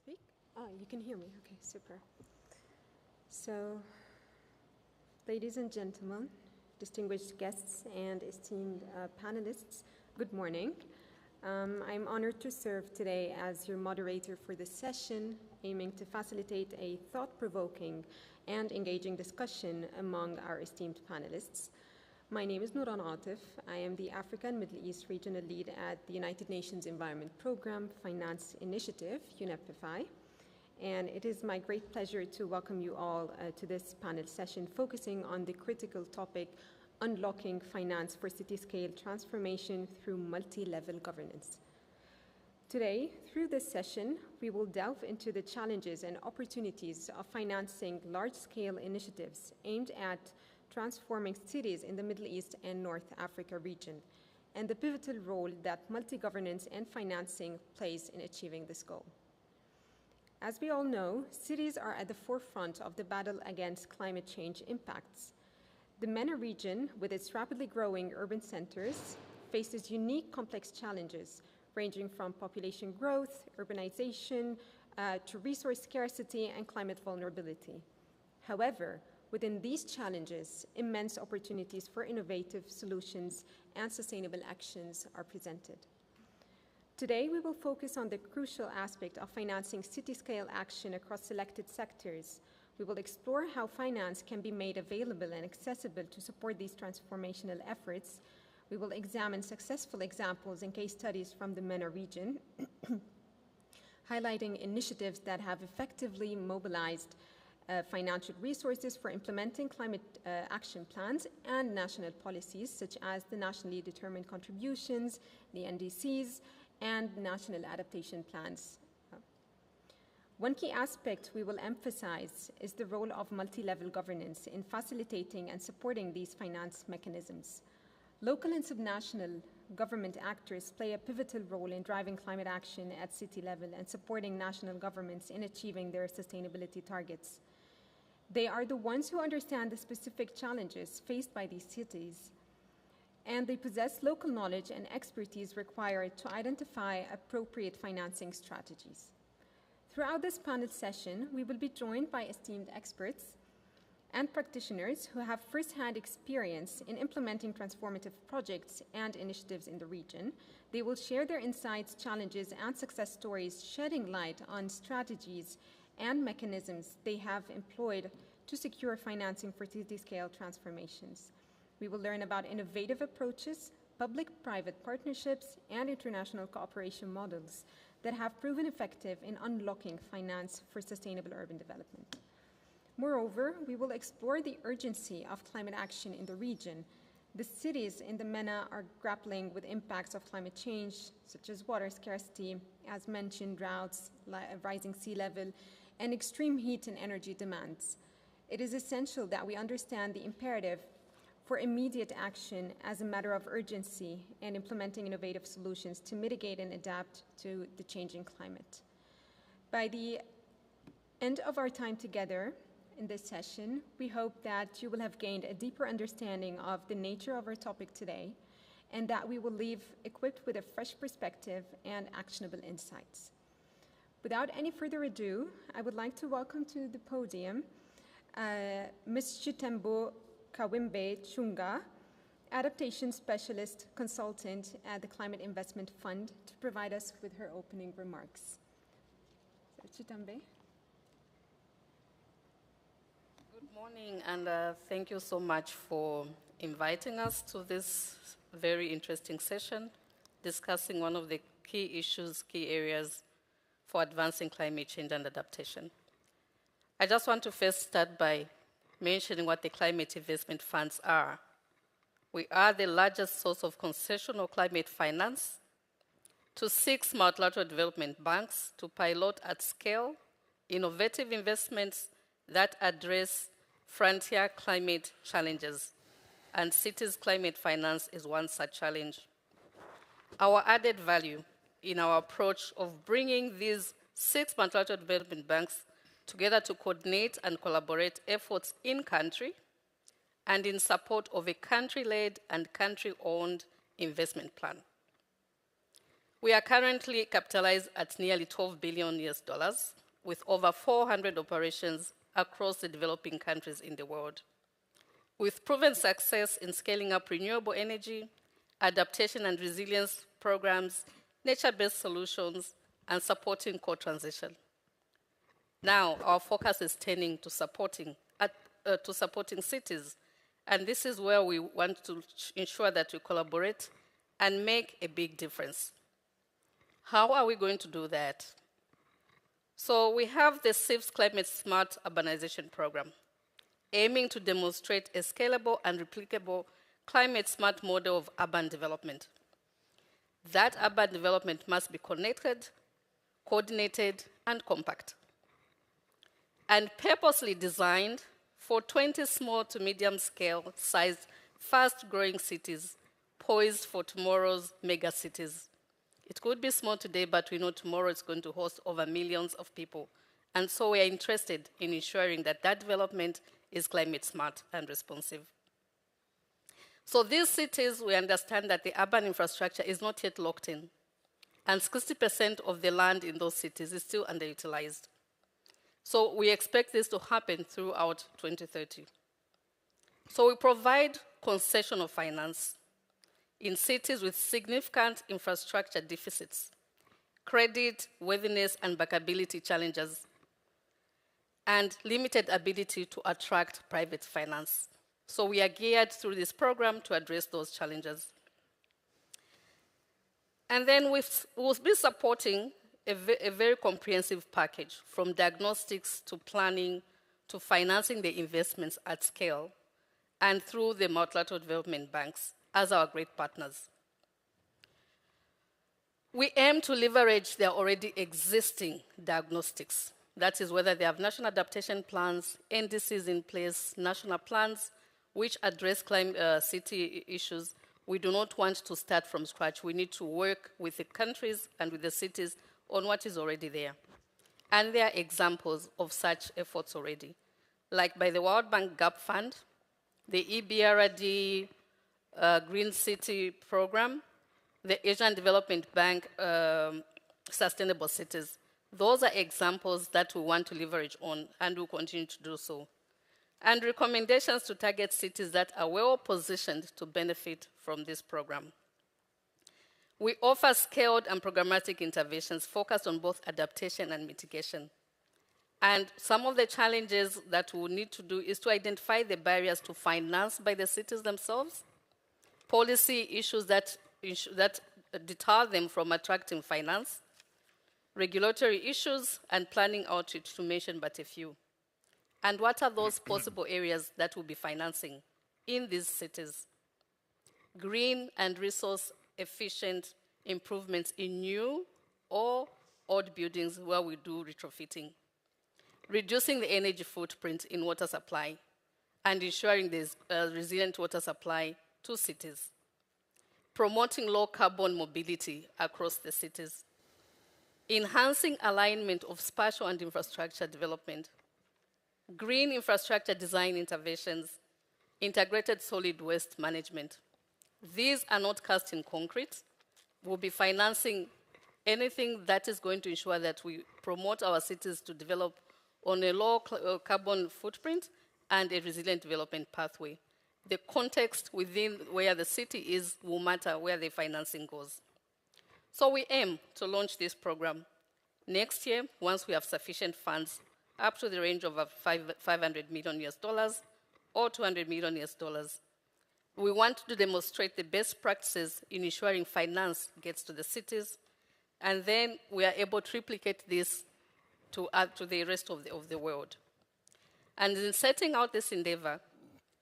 Speak? Oh, you can hear me. Okay, super. So, ladies and gentlemen, distinguished guests and esteemed panelists, good morning. I'm honored to serve today as your moderator for this session, aiming to facilitate a thought-provoking and engaging discussion among our esteemed panelists. My name is Nuran Atif. I am the Africa and Middle East Regional Lead at the United Nations Environment Programme Finance Initiative, UNEP-FI. And it is my great pleasure to welcome you all to this panel session focusing on the critical topic, unlocking finance for city-scale transformation through multi-level governance. Today, through this session, we will delve into the challenges and opportunities of financing large-scale initiatives aimed at transforming cities in the Middle East and North Africa region, and the pivotal role that multi-governance and financing plays in achieving this goal. As we all know, cities are at the forefront of the battle against climate change impacts. The MENA region, with its rapidly growing urban centers, faces unique complex challenges ranging from population growth, urbanization, to resource scarcity and climate vulnerability. However, within these challenges, immense opportunities for innovative solutions and sustainable actions are presented. Today, we will focus on the crucial aspect of financing city-scale action across selected sectors. We will explore how finance can be made available and accessible to support these transformational efforts. We will examine successful examples and case studies from the MENA region, highlighting initiatives that have effectively mobilized financial resources for implementing climate action plans and national policies, such as the nationally determined contributions, the NDCs, and national adaptation plans. One key aspect we will emphasize is the role of multi-level governance in facilitating and supporting these finance mechanisms. Local and subnational government actors play a pivotal role in driving climate action at city level and supporting national governments in achieving their sustainability targets. They are the ones who understand the specific challenges faced by these cities, and they possess local knowledge and expertise required to identify appropriate financing strategies. Throughout this panel session, we will be joined by esteemed experts and practitioners who have first-hand experience in implementing transformative projects and initiatives in the region. They will share their insights, challenges, and success stories, shedding light on strategies and mechanisms they have employed to secure financing for city-scale transformations. We will learn about innovative approaches, public-private partnerships, and international cooperation models that have proven effective in unlocking finance for sustainable urban development. Moreover, we will explore the urgency of climate action in the region. The cities in the MENA are grappling with impacts of climate change, such as water scarcity, as mentioned, droughts, rising sea level, and extreme heat and energy demands. It is essential that we understand the imperative for immediate action as a matter of urgency and implementing innovative solutions to mitigate and adapt to the changing climate. By the end of our time together in this session, we hope that you will have gained a deeper understanding of the nature of our topic today and that we will leave equipped with a fresh perspective and actionable insights. Without any further ado, I would like to welcome to the podium Ms. Chitembo Kawimbe Chunga, Adaptation Specialist Consultant at the Climate Investment Fund, to provide us with her opening remarks. So, Chitembe. Good morning, and thank you so much for inviting us to this very interesting session, discussing one of the key issues, key areas for advancing climate change and adaptation. I just want to first start by mentioning what the climate investment funds are. We are the largest source of concessional climate finance to 6 multilateral development banks to pilot at scale innovative investments that address frontier climate challenges, and cities' climate finance is one such challenge. Our added value in our approach of bringing these 6 multilateral development banks together to coordinate and collaborate efforts in country and in support of a country-led and country-owned investment plan. We are currently capitalized at nearly $12 billion US, with over 400 operations across the developing countries in the world. With proven success in scaling up renewable energy, adaptation and resilience programs, nature-based solutions, and supporting co-transition. Now, our focus is turning to supporting cities, and this is where we want to ensure that we collaborate and make a big difference. How are we going to do that? So we have the SIF's Climate Smart Urbanization Program, aiming to demonstrate a scalable and replicable climate-smart model of urban development. That urban development must be connected, coordinated, and compact, and purposely designed for 20 small to medium-scale sized, fast-growing cities poised for tomorrow's mega cities. It could be small today, but we know tomorrow it's going to host over millions of people. And so we are interested in ensuring that that development is climate smart and responsive. So these cities, we understand that the urban infrastructure is not yet locked in, and 60% of the land in those cities is still underutilized. So we expect this to happen throughout 2030. So we provide concession of finance in cities with significant infrastructure deficits, credit, worthiness, and bankability challenges, and limited ability to attract private finance. So we are geared through this program to address those challenges. And then we'll be supporting a very comprehensive package, from diagnostics to planning to financing the investments at scale, and through the multilateral development banks as our great partners. We aim to leverage their already existing diagnostics. That is, whether they have national adaptation plans, NDCs in place, national plans which address city issues. We do not want to start from scratch. We need to work with the countries and with the cities on what is already there. And there are examples of such efforts already, like by the World Bank Gap Fund, the EBRD Green City Program, the Asian Development Bank Sustainable Cities. Those are examples that we want to leverage on, and will continue to do so. And recommendations to target cities that are well positioned to benefit from this program. We offer scaled and programmatic interventions focused on both adaptation and mitigation. And some of the challenges that we need to do is to identify the barriers to finance by the cities themselves, policy issues that deter them from attracting finance, regulatory issues, and planning outreach, to mention but a few. And what are those possible areas that will be financing in these cities? Green and resource-efficient improvements in new or old buildings where we do retrofitting. Reducing the energy footprint in water supply and ensuring there's resilient water supply to cities. Promoting low-carbon mobility across the cities. Enhancing alignment of spatial and infrastructure development. Green infrastructure design interventions. Integrated solid waste management. These are not cast in concrete. We'll be financing anything that is going to ensure that we promote our cities to develop on a low carbon footprint and a resilient development pathway. The context within where the city is will matter where the financing goes. So we aim to launch this program next year once we have sufficient funds up to the range of $500 million US or $200 million US. We want to demonstrate the best practices in ensuring finance gets to the cities, and then we are able to replicate this to the rest of the world. And in setting out this endeavor,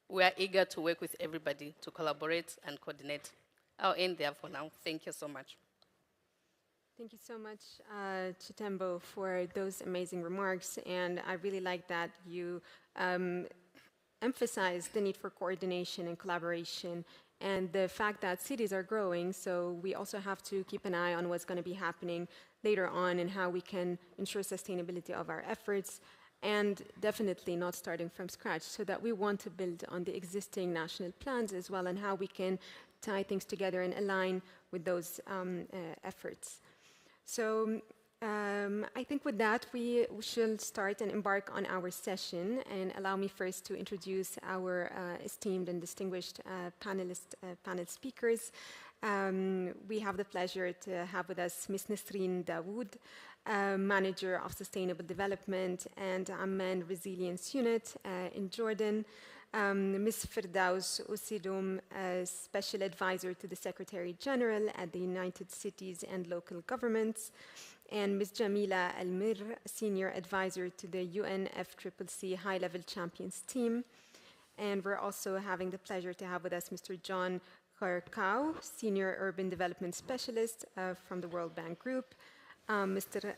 we are eager to work with everybody to collaborate and coordinate. I'll end there for now. Thank you so much. Thank you so much, Chitembo, for those amazing remarks. And I really like that you emphasize the need for coordination and collaboration, and the fact that cities are growing, so we also have to keep an eye on what's going to be happening later on and how we can ensure sustainability of our efforts, and definitely not starting from scratch, so that we want to build on the existing national plans as well, and how we can tie things together and align with those efforts. So I think with that, we shall start and embark on our session. And allow me first to introduce our esteemed and distinguished panel speakers. We have the pleasure to have with us Ms. Nasreen Dawood, Manager of Sustainable Development and Amman Resilience Unit in Jordan. Ms. Firdaus Usidum, Special Advisor to the Secretary General at the United Cities and Local Governments, and Ms. Jamila Almir, Senior Advisor to the UNFCCC High-Level Champions Team. And we're also having the pleasure to have with us Mr. John Kharkau, Senior Urban Development Specialist from the World Bank Group, Mr.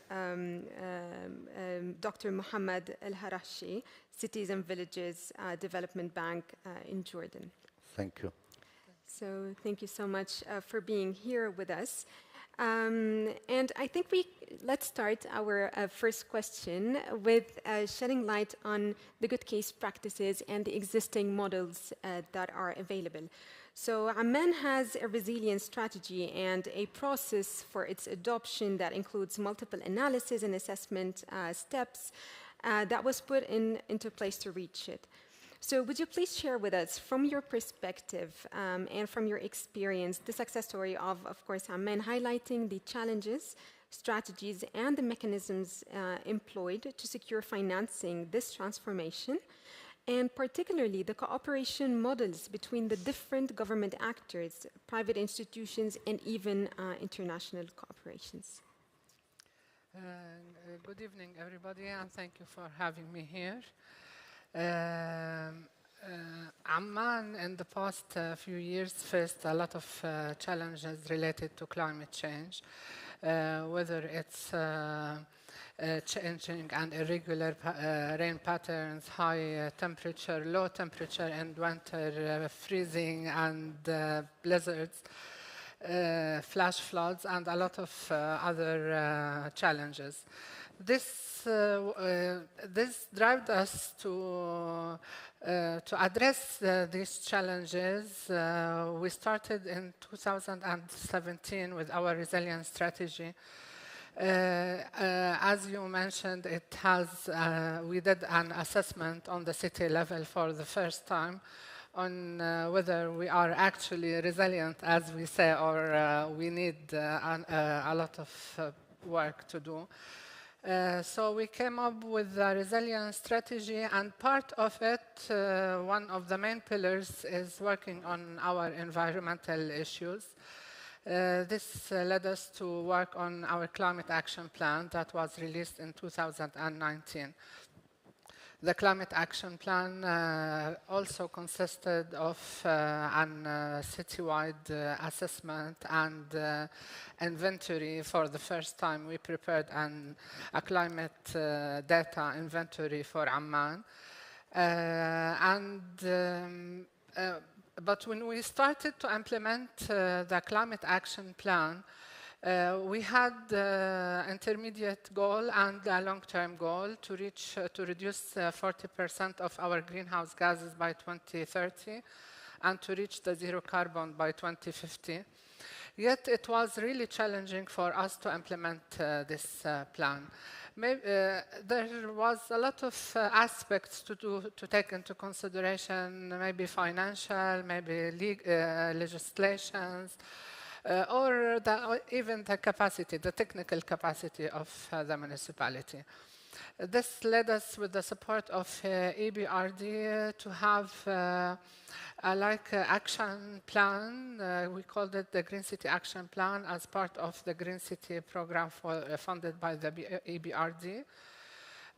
Dr. Muhammad Al-Harashi, Cities and Villages Development Bank in Jordan. Thank you. So thank you so much for being here with us. And I think let's start our first question with shedding light on the good case practices and the existing models that are available. So Amman has a resilience strategy and a process for its adoption that includes multiple analysis and assessment steps that was put into place to reach it. So would you please share with us, from your perspective and from your experience, the success story of course, Amman, highlighting the challenges, strategies, and the mechanisms employed to secure financing this transformation, and particularly the cooperation models between the different government actors, private institutions, and even international cooperations. Good evening, everybody, and thank you for having me here. Amman in the past few years faced a lot of challenges related to climate change, whether it's changing and irregular rain patterns, high temperature, low temperature in winter, freezing and blizzards, flash floods, and a lot of other challenges. This drives us to address these challenges. We started in 2017 with our resilience strategy. As you mentioned, we did an assessment on the city level for the first time on whether we are actually resilient, as we say, or we need a lot of work to do. So we came up with a resilience strategy, and part of it, one of the main pillars, is working on our environmental issues. This led us to work on our climate action plan that was released in 2019. The climate action plan also consisted of an citywide assessment and inventory. For the first time, we prepared a climate data inventory for Amman. But when we started to implement the climate action plan, we had an intermediate goal and a long-term goal to reduce 40% of our greenhouse gases by 2030 and to reach the zero carbon by 2050. Yet it was really challenging for us to implement this plan. There was a lot of aspects to take into consideration, maybe financial, maybe legislations, or even the capacity, the technical capacity of the municipality. This led us, with the support of EBRD, to have action plan. We called it the Green City Action Plan as part of the Green City program funded by the EBRD.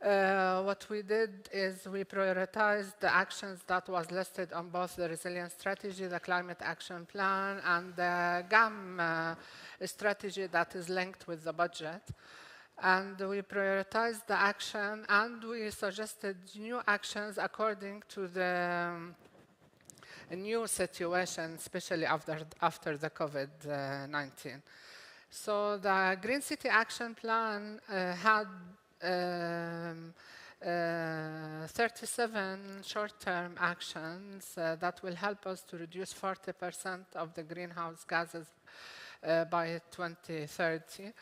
What we did is we prioritized the actions that was listed on both the resilience strategy, the climate action plan, and the GAM strategy that is linked with the budget. And we prioritized the action, and we suggested new actions according to the new situation, especially after the COVID-19. So the Green City Action Plan had 37 short-term actions that will help us to reduce 40% of the greenhouse gases by 2030.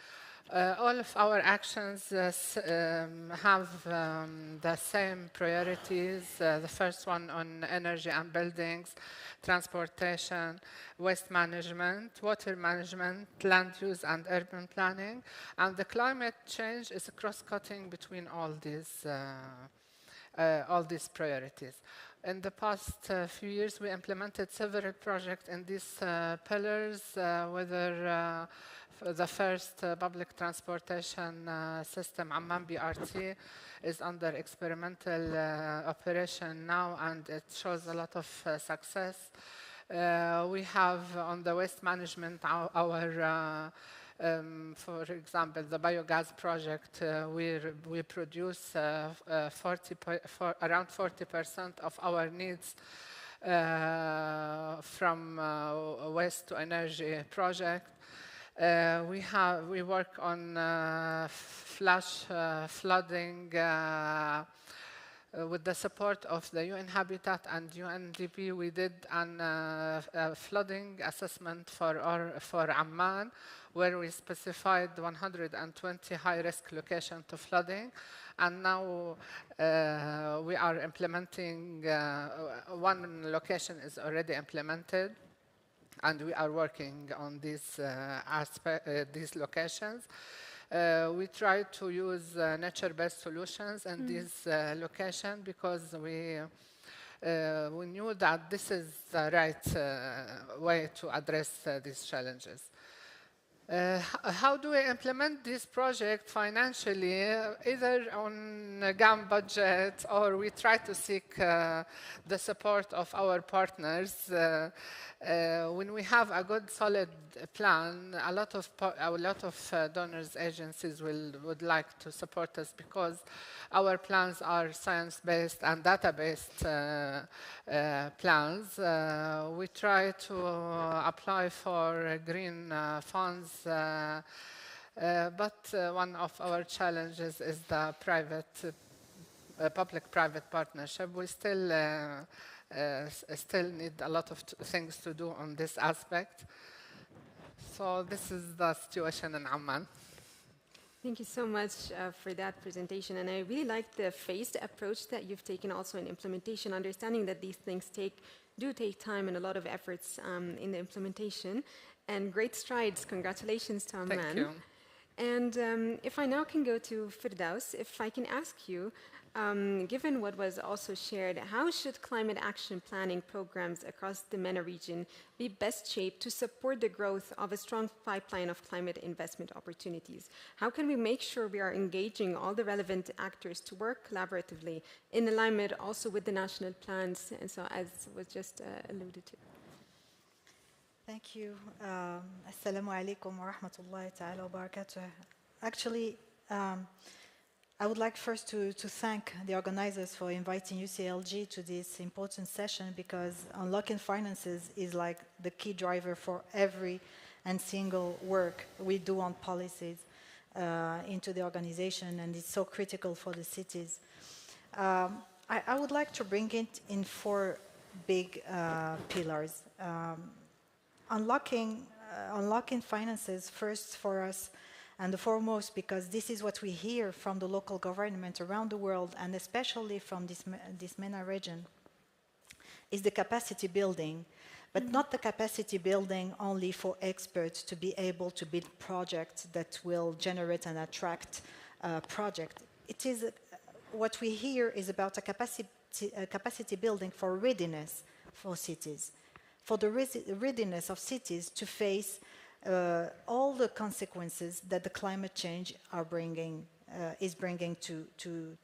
All of our actions have the same priorities. The first one on energy and buildings, transportation, waste management, water management, land use and urban planning. And the climate change is cross-cutting between all these priorities. In the past few years, we implemented several projects in these pillars, whether the first public transportation system, Amman BRT, is under experimental operation now, and it shows a lot of success. We have on the waste management for example, the biogas project, we produce around 40% of our needs from waste to energy project. We work on flash flooding with the support of the UN Habitat and UNDP. We did a flooding assessment for Amman, where we specified 120 high-risk locations to flooding. And now we are implementing, one location is already implemented, and we are working on these locations. We try to use nature-based solutions in this location because we knew that this is the right way to address these challenges. How do we implement this project financially, either on a GAM budget, or we try to seek the support of our partners? When we have a good, solid plan, a lot of donors agencies would like to support us because our plans are science-based and data-based plans. We try to apply for green funds, but one of our challenges is the public-private partnership. We still need a lot of things to do on this aspect. So this is the situation in Amman. Thank you so much for that presentation. And I really like the phased approach that you've taken also in implementation, understanding that these things do take time and a lot of efforts in the implementation. And great strides. Congratulations to Amman. Thank you. And if I now can go to Firdaus, if I can ask you, given what was also shared, how should climate action planning programs across the MENA region be best shaped to support the growth of a strong pipeline of climate investment opportunities? How can we make sure we are engaging all the relevant actors to work collaboratively in alignment also with the national plans, and so as was just alluded to? Thank you. Assalamu alaikum wa rahmatullahi ta'ala wa barakatuh. Actually, I would like first to thank the organizers for inviting UCLG to this important session, because unlocking finances is like the key driver for every and single work we do on policies into the organization, and it's so critical for the cities. I would like to bring it in four big pillars. Unlocking finances first for us and the foremost, because this is what we hear from the local government around the world, and especially from this MENA region, is the capacity building, but not the capacity building only for experts to be able to build projects that will generate and attract project. It is what we hear is about a capacity building for readiness for cities, for the readiness of cities to face all the consequences that the climate change is bringing to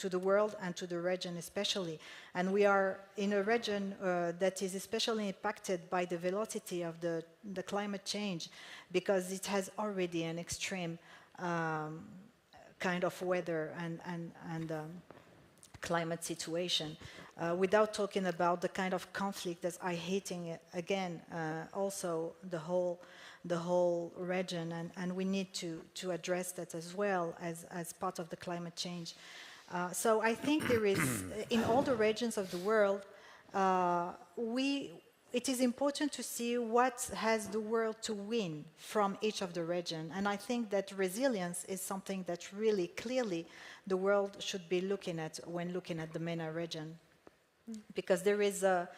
the world and to the region especially. And we are in a region that is especially impacted by the velocity of the climate change, because it has already an extreme kind of weather and climate situation. Without talking about the kind of conflict that are hitting again also the whole region, and we need to address that as well as part of the climate change. So I think there is, in all the regions of the world, it is important to see what has the world to win from each of the region. And I think that resilience is something that really clearly the world should be looking at when looking at the MENA region. Because there is a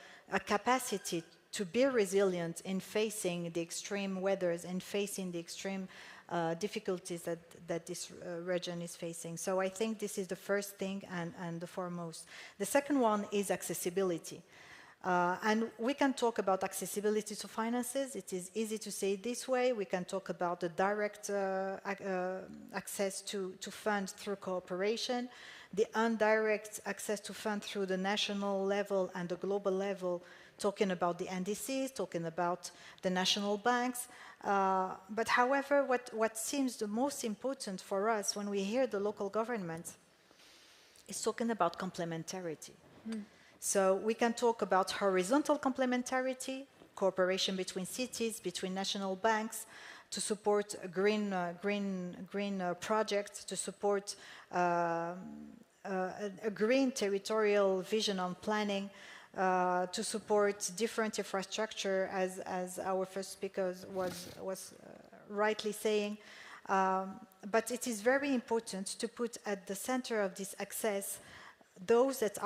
capacity to be resilient in facing the extreme weathers and facing the extreme difficulties that this region is facing. So I think this is the first thing and the foremost. The second one is accessibility. And we can talk about accessibility to finances. It is easy to say it this way. We can talk about the direct access to funds through cooperation, the indirect access to funds through the national level and the global level, talking about the NDCs, talking about the national banks. But however, what seems the most important for us when we hear the local government is talking about complementarity. So we can talk about horizontal complementarity, cooperation between cities, between national banks, to support green projects, to support a green territorial vision on planning, to support different infrastructure, as our first speaker was rightly saying. But it is very important to put at the center of this access those that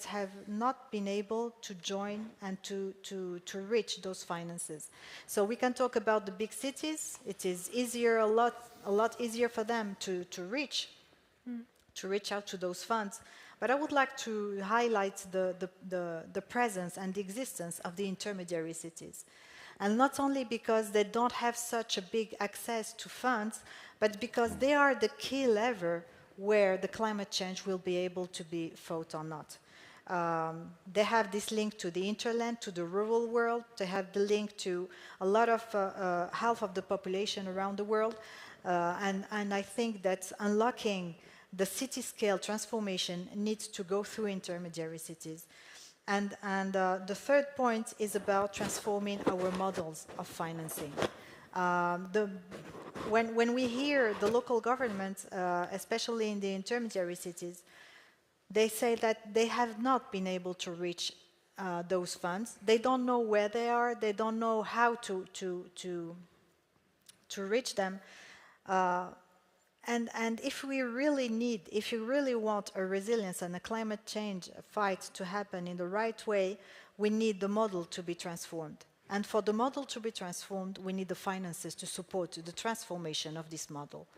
have not been able to join and to reach those finances. So we can talk about the big cities. It is easier, a lot easier for them to reach out to those funds. But I would like to highlight the presence and the existence of the intermediary cities. And not only because they don't have such a big access to funds, but because they are the key lever where the climate change will be able to be fought or not. They have this link to the hinterland, to the rural world. They have the link to a lot of, half of the population around the world. And I think that unlocking the city-scale transformation needs to go through intermediary cities. And the third point is about transforming our models of financing. When we hear the local government, especially in the intermediary cities, they say that they have not been able to reach those funds. They don't know where they are. They don't know how to reach them. And if you really want a resilience and a climate change fight to happen in the right way, we need the model to be transformed. And for the model to be transformed, we need the finances to support the transformation of this model.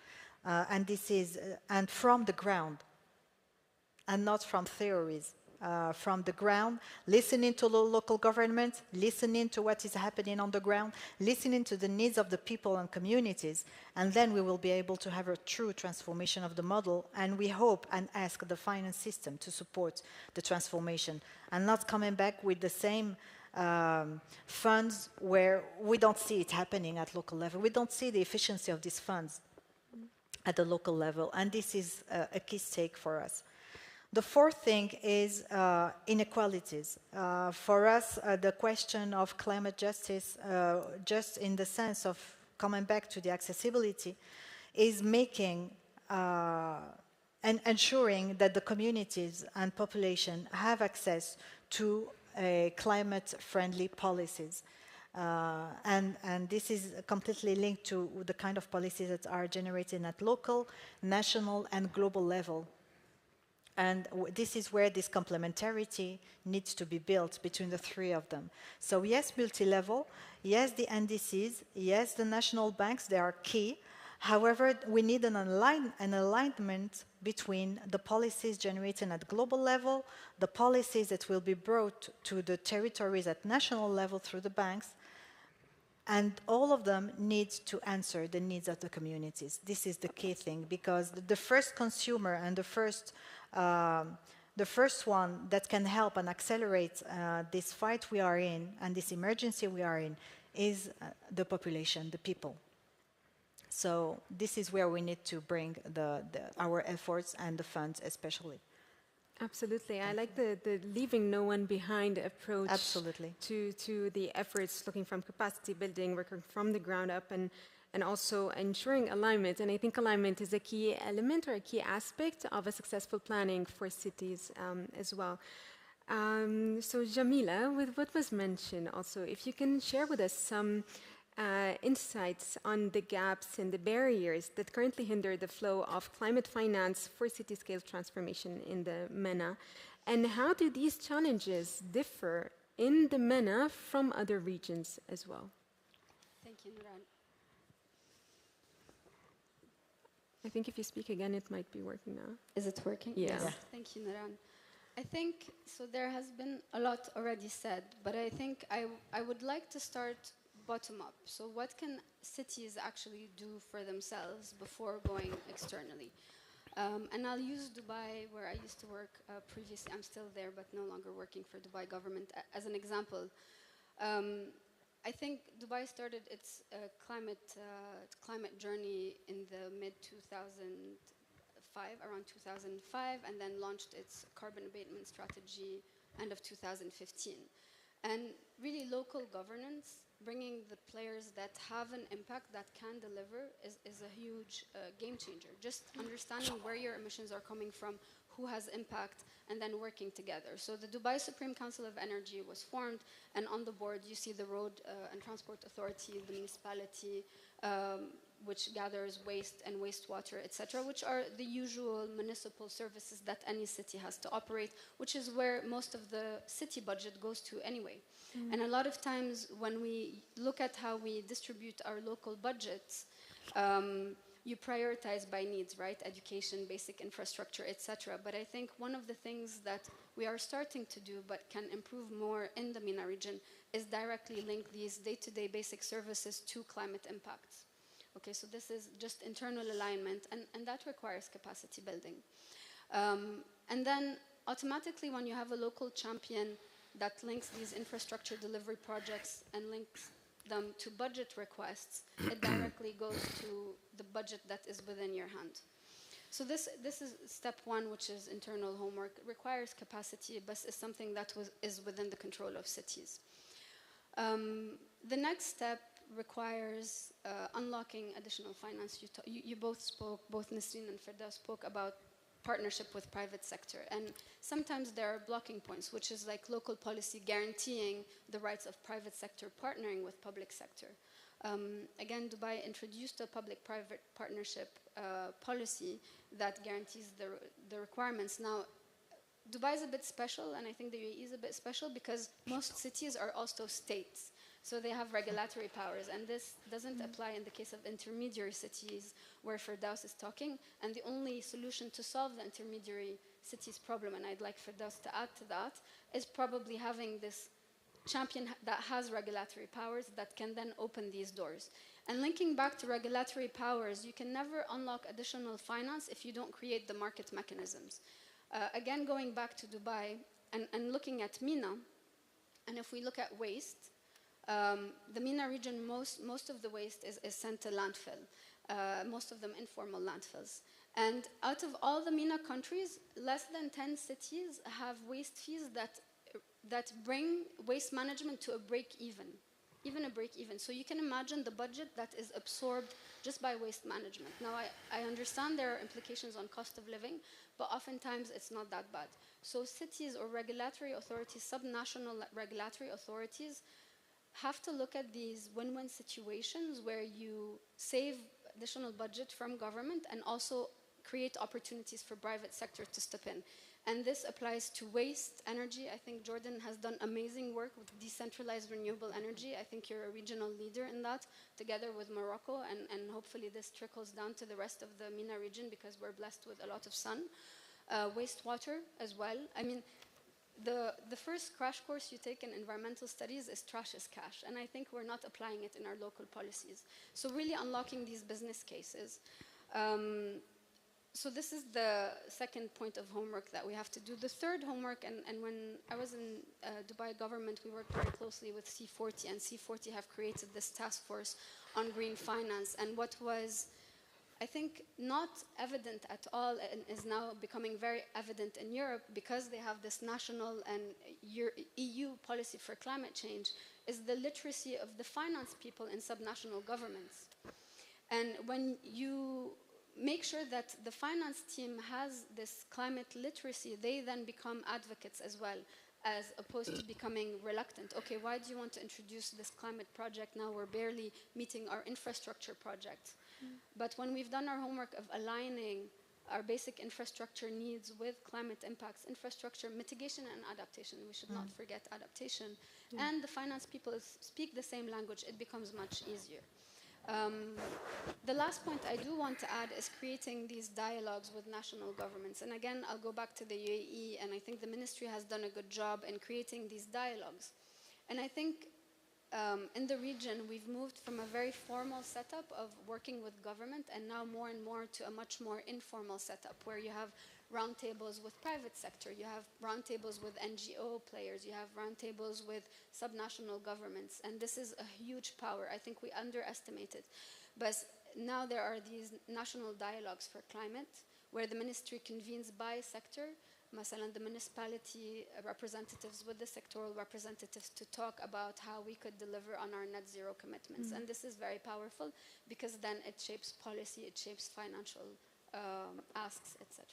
And this is, and from the ground, and not from theories. From the ground, listening to the local government, listening to what is happening on the ground, listening to the needs of the people and communities, and then we will be able to have a true transformation of the model, and we hope and ask the finance system to support the transformation, and not coming back with the same funds where we don't see it happening at local level. We don't see the efficiency of these funds at the local level, and this is a key stake for us. The fourth thing is inequalities. For us, the question of climate justice, just in the sense of coming back to the accessibility, is making and ensuring that the communities and population have access to climate-friendly policies. And this is completely linked to the kind of policies that are generated at local, national, and global level. And this is where this complementarity needs to be built between the three of them. So yes, multi-level, yes, the NDCs, yes, the national banks, they are key. However, we need an alignment between the policies generated at global level, the policies that will be brought to the territories at national level through the banks, and all of them need to answer the needs of the communities. This is the key thing, because the first consumer and the first one that can help and accelerate this fight we are in and this emergency we are in is the population, the people. So this is where we need to bring our efforts and the funds especially. Absolutely. I like the leaving no one behind approach. Absolutely. To the efforts looking from capacity building, working from the ground up, and also ensuring alignment. And I think alignment is a key element or a key aspect of a successful planning for cities as well. So Jamila, with what was mentioned also, if you can share with us some insights on the gaps and the barriers that currently hinder the flow of climate finance for city-scale transformation in the MENA, and how do these challenges differ in the MENA from other regions as well? Thank you, Nuran. I think if you speak again, it might be working now. Is it working? Yeah. Yes. Thank you, Nuran. I think, so there has been a lot already said, but I think I would like to start bottom up. So what can cities actually do for themselves before going externally? And I'll use Dubai, where I used to work previously. I'm still there, but no longer working for Dubai government, as an example. I think Dubai started its climate journey in the mid-2005, around 2005, and then launched its carbon abatement strategy end of 2015. And really local governance, bringing the players that have an impact that can deliver is a huge game changer. Just understanding where your emissions are coming from, who has impact, and then working together. So the Dubai Supreme Council of Energy was formed, and on the board you see the Road and Transport Authority, the municipality, which gathers waste and wastewater, etc., which are the usual municipal services that any city has to operate, which is where most of the city budget goes to anyway. And a lot of times when we look at how we distribute our local budgets, you prioritize by needs, right? Education, basic infrastructure, etc. But I think one of the things that we are starting to do but can improve more in the MENA region is directly link these day-to-day basic services to climate impacts. Okay, so this is just internal alignment, and that requires capacity building. And then automatically when you have a local champion that links these infrastructure delivery projects and links them to budget requests, it directly goes to the budget that is within your hand. So this is step one, which is internal homework. It requires capacity, but is something that is within the control of cities. The next step requires unlocking additional finance. You both spoke, both Nasreen and Firda spoke about partnership with private sector. And sometimes there are blocking points, which is like local policy guaranteeing the rights of private sector partnering with public sector. Again, Dubai introduced a public-private partnership policy that guarantees the requirements. Now, Dubai is a bit special, and I think the UAE is a bit special because most cities are also states. So they have regulatory powers, and this doesn't apply in the case of intermediary cities where Firdaus is talking. And the only solution to solve the intermediary cities problem, and I'd like Firdaus to add to that, is probably having this champion that has regulatory powers that can then open these doors. And linking back to regulatory powers, you can never unlock additional finance if you don't create the market mechanisms. Again, going back to Dubai and looking at MENA, and if we look at waste, the MENA region, most of the waste is sent to landfill, most of them informal landfills. And out of all the MENA countries, less than 10 cities have waste fees that bring waste management to a break-even, even a break-even. So you can imagine the budget that is absorbed just by waste management. Now, I understand there are implications on cost of living, but oftentimes it's not that bad. So cities or regulatory authorities, subnational regulatory authorities, have to look at these win-win situations where you save additional budget from government and also create opportunities for private sector to step in. And this applies to waste, energy. I think Jordan has done amazing work with decentralized renewable energy. I think you're a regional leader in that, together with Morocco, and hopefully this trickles down to the rest of the MENA region because we're blessed with a lot of sun. Wastewater as well. I mean, the first crash course you take in environmental studies is trash is cash, and I think we're not applying it in our local policies. So really unlocking these business cases. So this is the second point of homework that we have to do. The third homework, and when I was in Dubai government, we worked very closely with C40, and C40 have created this task force on green finance. And what was I think not evident at all, and is now becoming very evident in Europe because they have this national and EU policy for climate change, is the literacy of the finance people in subnational governments. And when you make sure that the finance team has this climate literacy, they then become advocates as well, as opposed to becoming reluctant. Okay, why do you want to introduce this climate project now? We're barely meeting our infrastructure project. But when we've done our homework of aligning our basic infrastructure needs with climate impacts, infrastructure mitigation and adaptation, we should not forget adaptation, and the finance people speak the same language, it becomes much easier. The last point I do want to add is creating these dialogues with national governments. And again, I'll go back to the UAE, and I think the ministry has done a good job in creating these dialogues. And I think in the region, we've moved from a very formal setup of working with government and now more and more to a much more informal setup where you have roundtables with private sector, you have roundtables with NGO players, you have roundtables with subnational governments, and this is a huge power. I think we underestimate it. But now there are these national dialogues for climate where the ministry convenes by sector, مثلا the municipality representatives with the sectoral representatives to talk about how we could deliver on our net zero commitments. And this is very powerful because then it shapes policy, it shapes financial asks, etc.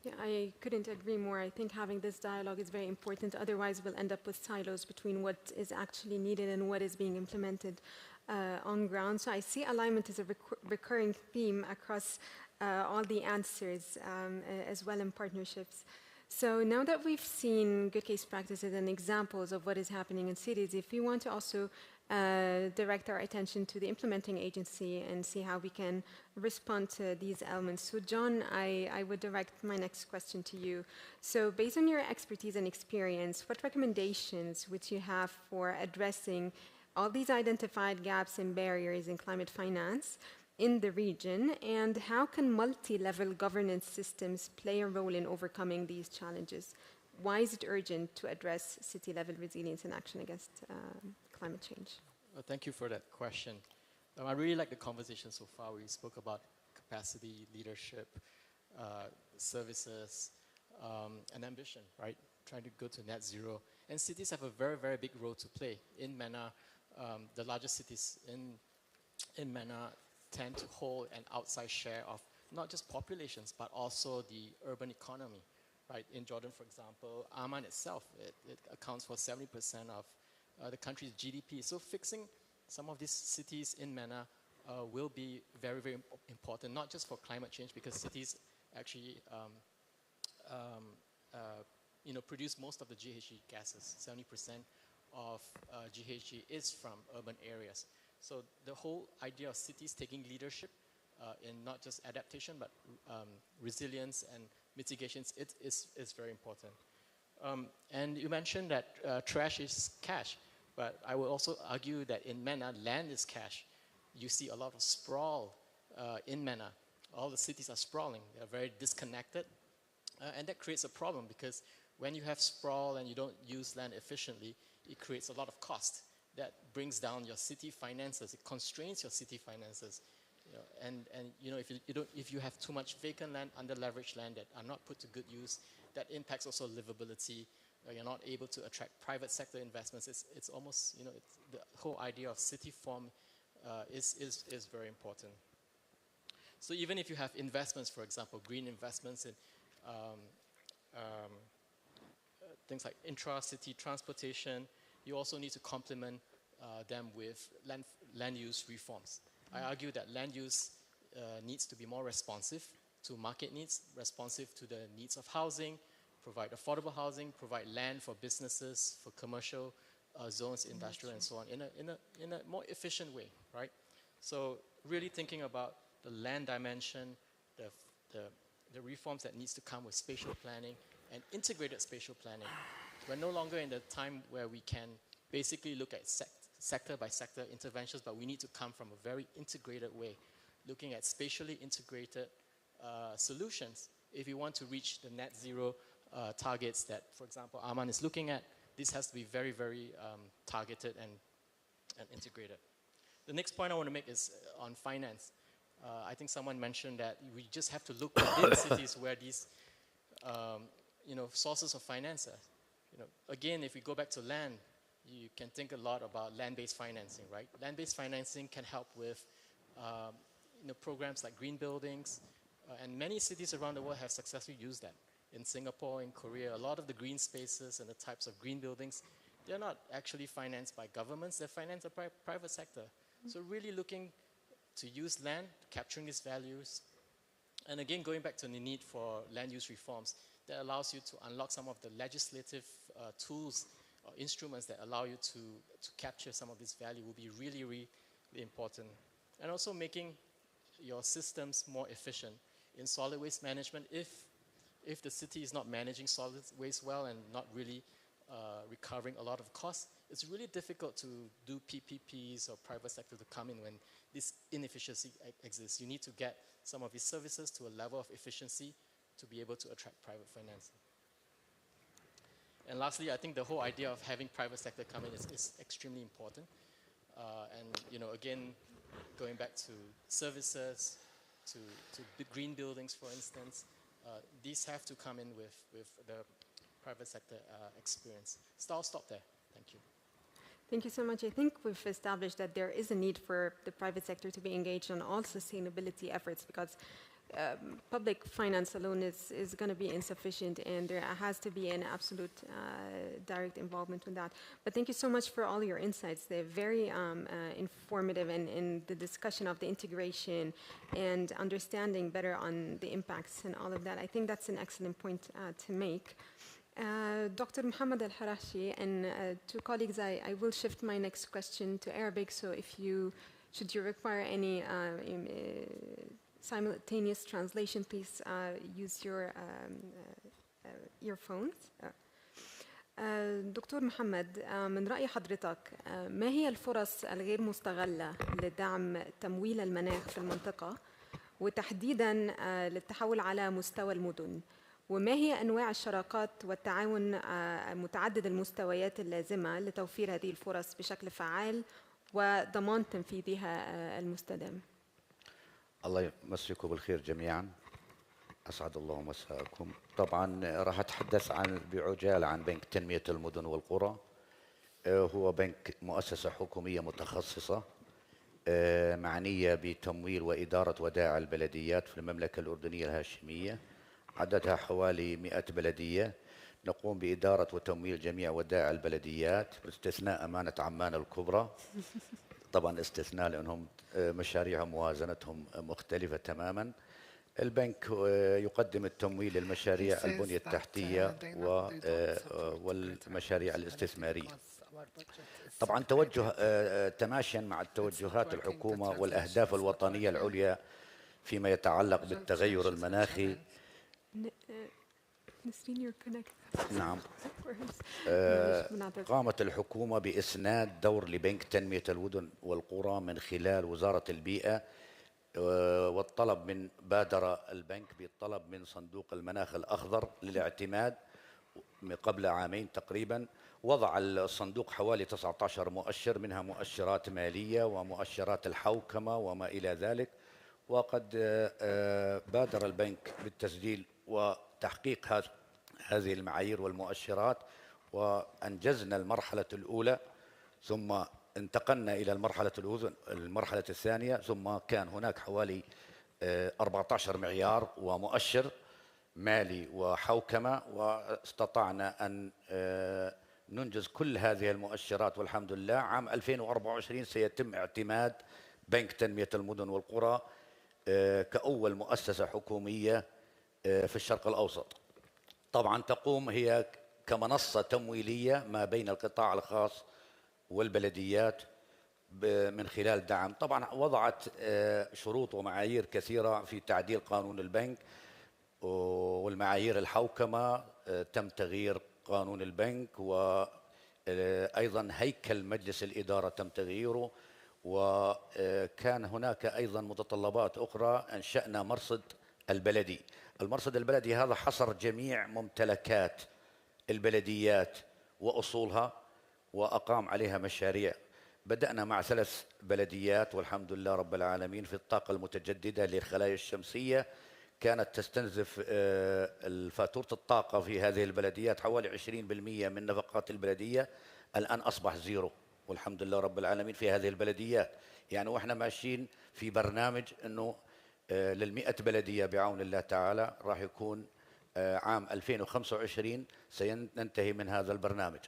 Yeah, I couldn't agree more. I think having this dialogue is very important. Otherwise, we'll end up with silos between what is actually needed and what is being implemented on ground. So I see alignment as a recurring theme across all the answers as well in partnerships. So now that we've seen good case practices and examples of what is happening in cities, if we want to also direct our attention to the implementing agency and see how we can respond to these elements. So John, I would direct my next question to you. So based on your expertise and experience, what recommendations would you have for addressing all these identified gaps and barriers in climate finance in the region, and how can multi-level governance systems play a role in overcoming these challenges? Why is it urgent to address city-level resilience and action against climate change? Well, thank you for that question. I really like the conversation so far. We spoke about capacity, leadership, services, and ambition, right? Trying to go to net zero. And cities have a very, very big role to play. In MENA, the largest cities in MENA tend to hold an outsized share of not just populations, but also the urban economy, right? In Jordan, for example, Amman itself, it accounts for 70% of the country's GDP. So fixing some of these cities in MENA will be very, very important, not just for climate change, because cities actually produce most of the GHG gases. 70% of GHG is from urban areas. So the whole idea of cities taking leadership in not just adaptation, but resilience and mitigations, it is very important. And you mentioned that trash is cash, but I will also argue that in MENA, land is cash. You see a lot of sprawl in MENA. All the cities are sprawling. They are very disconnected. And that creates a problem because when you have sprawl and you don't use land efficiently, it creates a lot of cost. That brings down your city finances. It constrains your city finances. If you have too much vacant land, under-leveraged land that are not put to good use, that impacts also livability. You're not able to attract private sector investments. It's almost, the whole idea of city form is very important. So even if you have investments, for example, green investments in things like intra-city transportation, you also need to complement them with land use reforms. I argue that land use needs to be more responsive to market needs, responsive to the needs of housing, provide affordable housing, provide land for businesses, for commercial zones, industrial and so on, in a more efficient way, right? So really thinking about the land dimension, the reforms that needs to come with spatial planning and integrated spatial planning. We're no longer in the time where we can basically look at sector by sector interventions, but we need to come from a very integrated way, looking at spatially integrated solutions. If you want to reach the net zero targets that, for example, Amman is looking at, this has to be very, very targeted and integrated. The next point I want to make is on finance. I think someone mentioned that we just have to look within cities where these sources of finance are. Again, if we go back to land, you can think a lot about land-based financing, right? Land-based financing can help with programs like green buildings, and many cities around the world have successfully used that. In Singapore, in Korea, a lot of the green spaces and the types of green buildings, they're not actually financed by governments, they're financed by private sector. So really looking to use land, capturing its values, and again, going back to the need for land use reforms, that allows you to unlock some of the legislative tools or instruments that allow you to capture some of this value will be really, really important. And also making your systems more efficient. In solid waste management, if the city is not managing solid waste well and not really recovering a lot of costs, it's really difficult to do PPPs or private sector to come in when this inefficiency exists. You need to get some of these services to a level of efficiency to be able to attract private financing. And lastly, I think the whole idea of having private sector come in is extremely important. And again, going back to services, to green buildings, for instance, these have to come in with the private sector experience. So I'll stop there. Thank you. Thank you so much. I think we've established that there is a need for the private sector to be engaged on all sustainability efforts, because public finance alone is going to be insufficient, and there has to be an absolute direct involvement with that. But thank you so much for all your insights. They're very informative in the discussion of the integration and understanding better on the impacts and all of that. I think that's an excellent point to make. Dr. Mohammed Al-Harashi, and to colleagues, I will shift my next question to Arabic, so should you require any simultaneous translation, please use your earphones. دكتور محمد، من رأي حضرتك ما هي الفرص الغير مستغلة لدعم تمويل المناخ في المنطقة وتحديدا للتحول على مستوى المدن؟ وما هي أنواع الشراكات والتعاون متعدد المستويات اللازمة لتوفير هذه الفرص بشكل فعال وضمان تنفيذها المستدام؟ الله يمسيكم بالخير جميعا. أسعد الله مساءكم. طبعا راح أتحدث بعجالة عن بنك تنمية المدن والقرى. هو بنك مؤسسة حكومية متخصصة معنية بتمويل وإدارة ودائع البلديات في المملكة الأردنية الهاشمية. عددها حوالي 100 بلدية. نقوم بإدارة وتمويل جميع ودائع البلديات باستثناء أمانة عمان الكبرى. طبعا استثناء لأنهم مشاريعهم موازنتهم مختلفة تماما. البنك يقدم التمويل للمشاريع البنية التحتية والمشاريع الاستثمارية. طبعا تماشيا مع التوجهات الحكومة والأهداف الوطنية العليا فيما يتعلق بالتغير المناخي. نعم. قامت الحكومة بإسناد دور لبنك تنمية المدن والقرى من خلال وزارة البيئة، بادر البنك بالطلب من صندوق المناخ الأخضر للاعتماد قبل عامين تقريبا. وضع الصندوق حوالي 19 مؤشر، منها مؤشرات مالية ومؤشرات الحوكمة وما إلى ذلك. وقد بادر البنك بالتسجيل وتحقيق هذه المعايير والمؤشرات، وأنجزنا المرحلة الأولى، ثم انتقلنا إلى المرحلة الثانية، ثم كان هناك حوالي 14 معيار ومؤشر مالي وحوكمة، واستطعنا أن ننجز كل هذه المؤشرات والحمد لله. عام 2024 سيتم اعتماد بنك تنمية المدن والقرى كأول مؤسسة حكومية في الشرق الأوسط. طبعا تقوم هي كمنصة تمويلية ما بين القطاع الخاص والبلديات من خلال دعم. طبعا وضعت شروط ومعايير كثيرة في تعديل قانون البنك والمعايير الحوكمة. تم تغيير قانون البنك، وأيضا هيكل مجلس الإدارة تم تغييره، وكان هناك أيضا متطلبات أخرى. أنشأنا مرصد البلدي. المرصد البلدي هذا حصر جميع ممتلكات البلديات وأصولها، وأقام عليها مشاريع بدأنا مع 3 بلديات والحمد لله رب العالمين في الطاقة المتجددة للخلايا الشمسية. كانت تستنزف فاتورة الطاقة في هذه البلديات حوالي 20% من نفقات البلدية، الآن أصبح زيرو والحمد لله رب العالمين في هذه البلديات. يعني وإحنا ماشيين في برنامج أنه لل100 بلدية بعون الله تعالى راح يكون عام 2025 سينتهي من هذا البرنامج.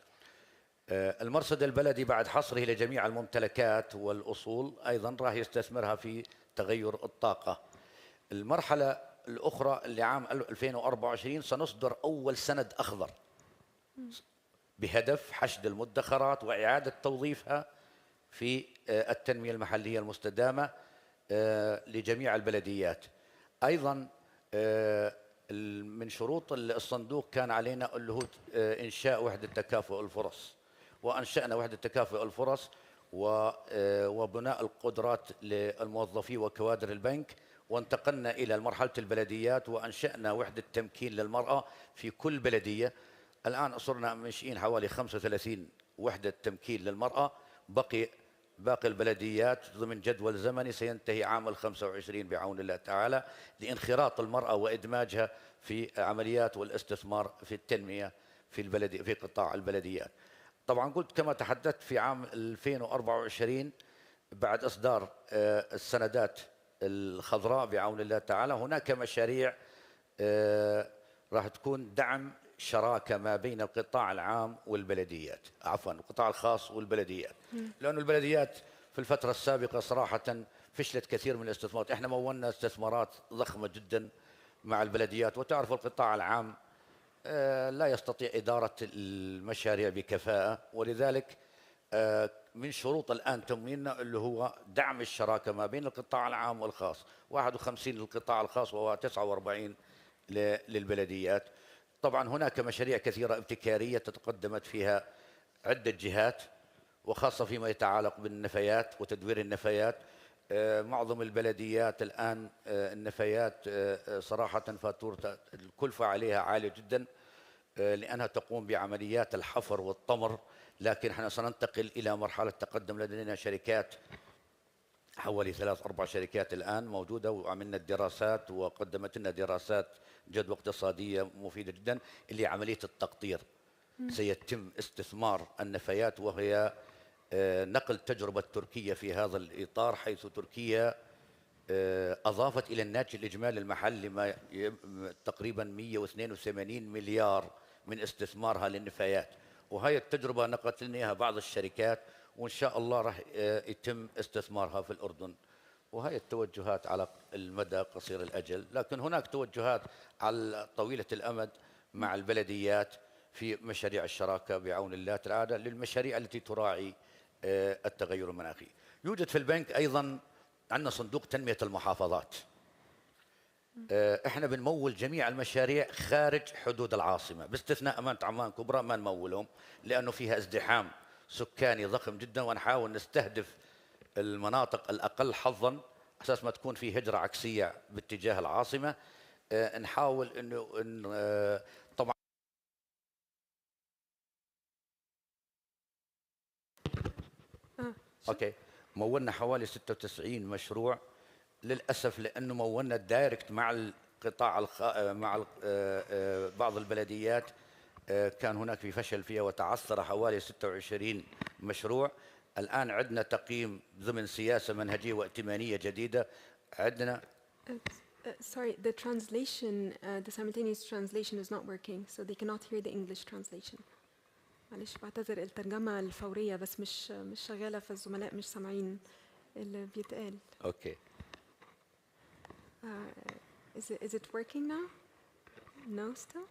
المرصد البلدي بعد حصره لجميع الممتلكات والأصول أيضا راح يستثمرها في تغير الطاقة. المرحلة الأخرى اللي عام 2024 سنصدر أول سند أخضر بهدف حشد المدخرات وإعادة توظيفها في التنمية المحلية المستدامة لجميع البلديات. أيضا من شروط الصندوق كان علينا اللي هو إنشاء وحدة تكافؤ الفرص، وأنشأنا وحدة تكافؤ الفرص وبناء القدرات للموظفين وكوادر البنك، وانتقلنا إلى مرحلة البلديات وأنشأنا وحدة تمكين للمرأة في كل بلدية. الآن صرنا منشئين حوالي 35 وحدة تمكين للمرأة. باقي البلديات ضمن جدول زمني سينتهي عام 25 بعون الله تعالى لانخراط المرأة وإدماجها في عمليات والاستثمار في التنمية في قطاع البلديات. طبعا قلت كما تحدثت في عام 2024 بعد إصدار السندات الخضراء بعون الله تعالى هناك مشاريع راح تكون دعم شراكة ما بين القطاع العام والبلديات، عفوا القطاع الخاص والبلديات، لأن البلديات في الفترة السابقة صراحة فشلت كثير من الاستثمارات. احنا مولنا استثمارات ضخمة جدا مع البلديات، وتعرف القطاع العام لا يستطيع إدارة المشاريع بكفاءة، ولذلك من شروط الآن تمويلنا اللي هو دعم الشراكة ما بين القطاع العام والخاص، 51 للقطاع الخاص و49 للبلديات. طبعا هناك مشاريع كثيرة ابتكارية تقدمت فيها عدة جهات، وخاصة فيما يتعلق بالنفايات وتدوير النفايات. معظم البلديات الآن النفايات صراحة فاتورة الكلفة عليها عالية جدا لأنها تقوم بعمليات الحفر والطمر، لكن احنا سننتقل إلى مرحلة تقدم. لدينا شركات حوالي 3-4 شركات الآن موجودة، وعملنا الدراسات وقدمت لنا دراسات جدوى اقتصادية مفيدة جدا اللي عملية التقطير. سيتم استثمار النفايات، وهي نقل تجربة تركيا في هذا الإطار، حيث تركيا أضافت إلى الناتج الإجمالي المحلي ما تقريبا 182 مليار من استثمارها للنفايات، وهي التجربة نقلت لنا إياها بعض الشركات، وإن شاء الله راح يتم استثمارها في الأردن. وهي التوجهات على المدى قصير الأجل، لكن هناك توجهات على طويلة الأمد مع البلديات في مشاريع الشراكة بعون الله تعالى للمشاريع التي تراعي التغير المناخي. يوجد في البنك أيضا عندنا صندوق تنمية المحافظات. احنا بنمول جميع المشاريع خارج حدود العاصمة باستثناء أمانة عمان كبرى ما نمولهم لأنه فيها ازدحام سكاني ضخم جدا، ونحاول نستهدف المناطق الأقل حظا أساس ما تكون في هجرة عكسية باتجاه العاصمة. نحاول أنه طبعا أوكي مولنا حوالي 96 مشروع. للأسف لأنه مولنا الدايركت مع القطاع مع بعض البلديات كان هناك في فشل فيها وتعثر حوالي 26 مشروع. الآن عندنا تقييم ضمن سياسة منهجية وائتمانية جديدة. عندنا sorry, the translation, the simultaneous translation is not working, so they cannot hear the English translation. معلش بعتذر، الترجمة الفورية بس مش شغالة، فالزملاء مش سامعين اللي بيتقال. اوكي. Is it working now? No, still?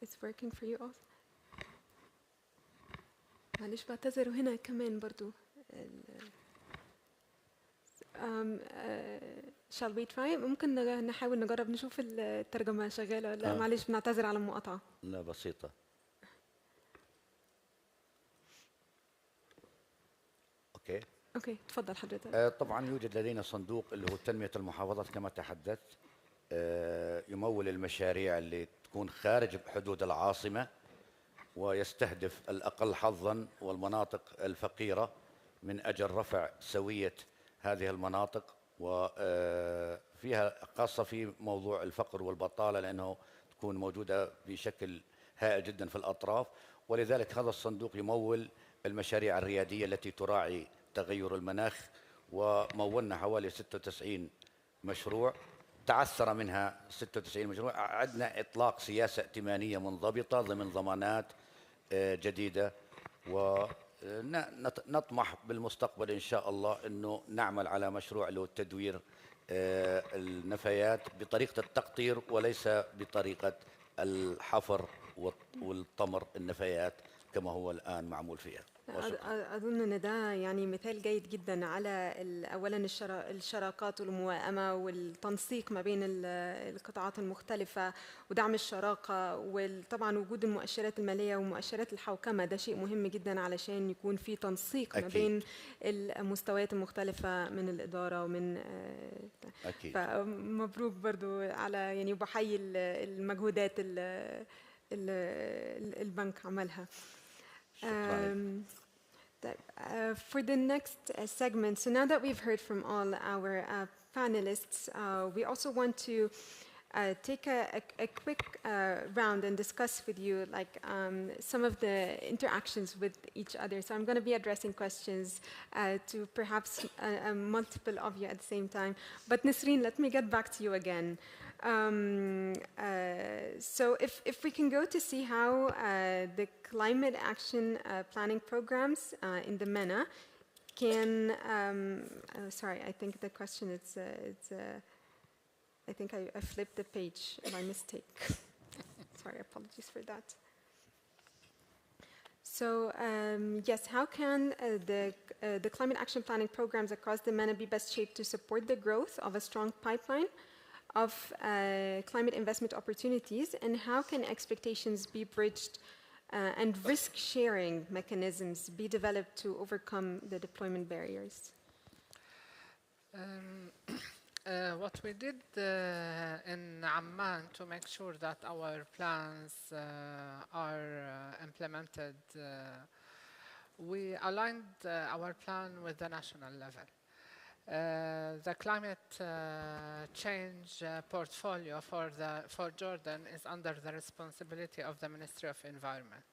It's working for you also? معلش بعتذر، وهنا كمان برضو shall we try? ممكن نحاول نجرب نشوف الترجمة شغالة ولا لا. معلش بنعتذر على المقاطعة. لا بسيطة. اوكي اوكي تفضل حضرتك. طبعا يوجد لدينا صندوق اللي هو تنمية المحافظات كما تحدثت، يمول المشاريع اللي تكون خارج حدود العاصمة ويستهدف الأقل حظا والمناطق الفقيرة من أجل رفع سوية هذه المناطق، وفيها خاصة في موضوع الفقر والبطالة لأنه تكون موجودة بشكل هائل جدا في الأطراف. ولذلك هذا الصندوق يمول المشاريع الريادية التي تراعي تغير المناخ، ومولنا حوالي 96 مشروع، تعثر منها 96 مشروع. عندنا إطلاق سياسة ائتمانية منضبطة ضمن ضمانات جديدة، ونطمح بالمستقبل إن شاء الله أنه نعمل على مشروع له تدوير النفايات بطريقة التقطير وليس بطريقة الحفر والطمر النفايات كما هو الآن معمول فيها. أظن أن ده يعني مثال جيد جدا على أولا الشراكات والموائمة والتنسيق ما بين القطاعات المختلفة ودعم الشراكة، وطبعا وجود المؤشرات المالية ومؤشرات الحوكمة ده شيء مهم جدا علشان يكون في تنسيق ما بين المستويات المختلفة من الإدارة ومن أكيد. فمبروك برضو على يعني بحيي المجهودات البنك عملها. For the next segment, so now that we've heard from all our panelists, we also want to take a quick round and discuss with you like some of the interactions with each other. So I'm going to be addressing questions to perhaps multiple of you at the same time. But Nisreen, let me get back to you again. So if we can go to see how the climate action planning programs in the MENA can, sorry, I think the question is, I think I flipped the page by mistake. Sorry, apologies for that. So yes, how can the climate action planning programs across the MENA be best shaped to support the growth of a strong pipeline of climate investment opportunities, and how can expectations be bridged and risk-sharing mechanisms be developed to overcome the deployment barriers? What we did in Amman to make sure that our plans are implemented, we aligned our plan with the national level. The climate change portfolio for Jordan is under the responsibility of the Ministry of Environment.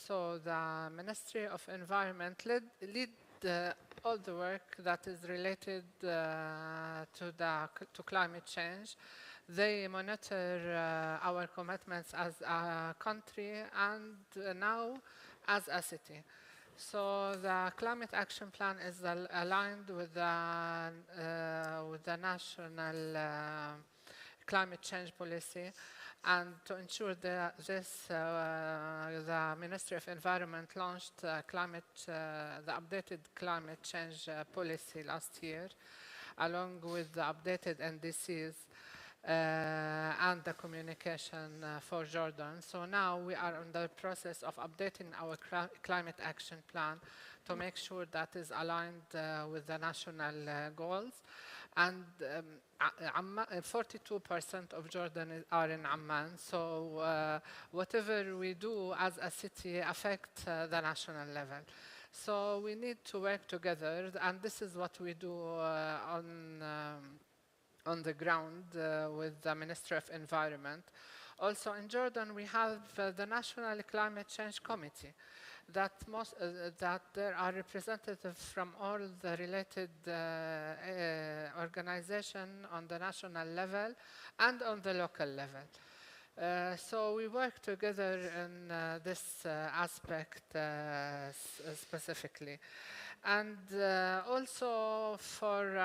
So the Ministry of Environment lead all the work that is related to climate change. They monitor our commitments as a country and now as a city. So the climate action plan is aligned with the national climate change policy, and to ensure that this, the Ministry of Environment launched the updated climate change policy last year, along with the updated NDCs and the communication for Jordan. So now we are in the process of updating our climate action plan to make sure that is aligned with the national goals. And 42% of Jordan are in Amman, so whatever we do as a city affects the national level. So we need to work together, and this is what we do on the ground with the Ministry of Environment. Also in Jordan, we have the National Climate Change Committee that there are representatives from all the related organizations on the national level and on the local level. So we work together in this aspect specifically. And also for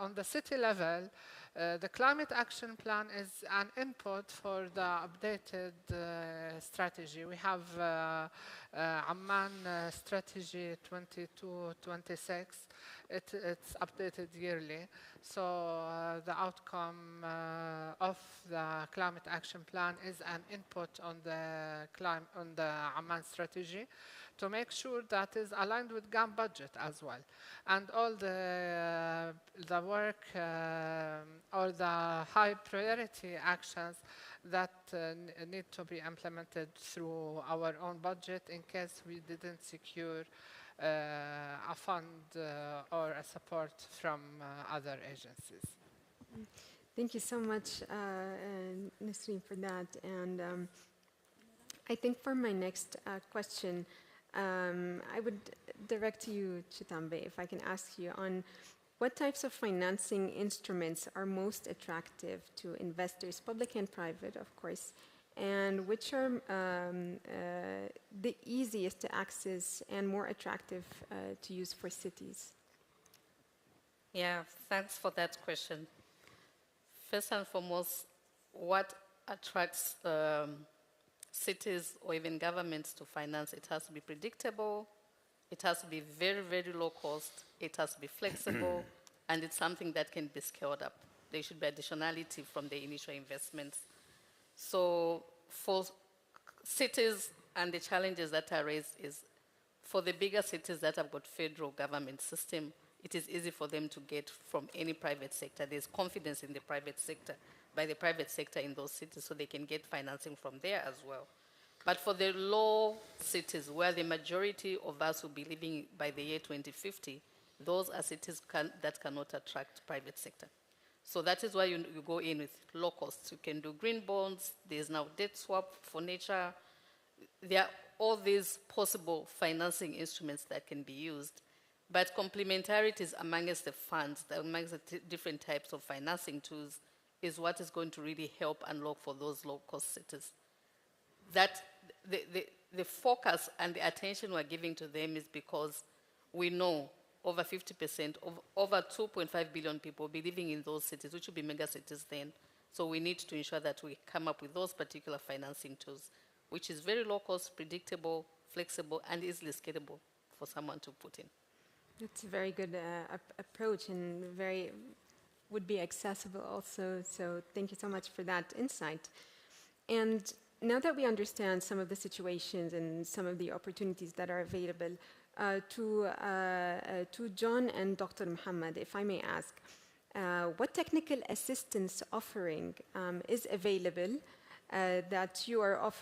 on the city level, the climate action plan is an input for the updated strategy. We have Amman strategy 22-26. It's updated yearly. So the outcome of the climate action plan is an input on the Amman strategy to make sure that is aligned with GAM budget as well. And all the work or the high priority actions that need to be implemented through our own budget in case we didn't secure a fund or a support from other agencies. Thank you so much, Nasreen, for that. And I think for my next question, I would direct to you, Chitambe, if I can ask you on what types of financing instruments are most attractive to investors, public and private, of course, and which are the easiest to access and more attractive to use for cities? Yeah, thanks for that question. First and foremost, what attracts cities or even governments to finance? It has to be predictable, it has to be very, very low cost, it has to be flexible, and it's something that can be scaled up. There should be additionality from the initial investments. So for cities and the challenges that are raised is, for the bigger cities that have got federal government system, it is easy for them to get from any private sector. There's confidence in the private sector, by the private sector in those cities, so they can get financing from there as well. But for the low cities, where the majority of us will be living by the year 2050, those are cities that cannot attract private sector. So that is why you go in with low costs. You can do green bonds, there's now debt swap for nature. There are all these possible financing instruments that can be used. But complementarities amongst the funds, amongst the different types of financing tools, is what is going to really help unlock for those low-cost cities. That the focus and the attention we're giving to them is because we know over 50%, of over 2.5 billion people will be living in those cities, which will be mega cities then. So we need to ensure that we come up with those particular financing tools, which is very low-cost, predictable, flexible, and easily scalable for someone to put in. That's a very good approach and would be accessible also. So thank you so much for that insight. And now that we understand some of the situations and some of the opportunities that are available, to John and Dr. Muhammad, if I may ask, what technical assistance offering is available that you are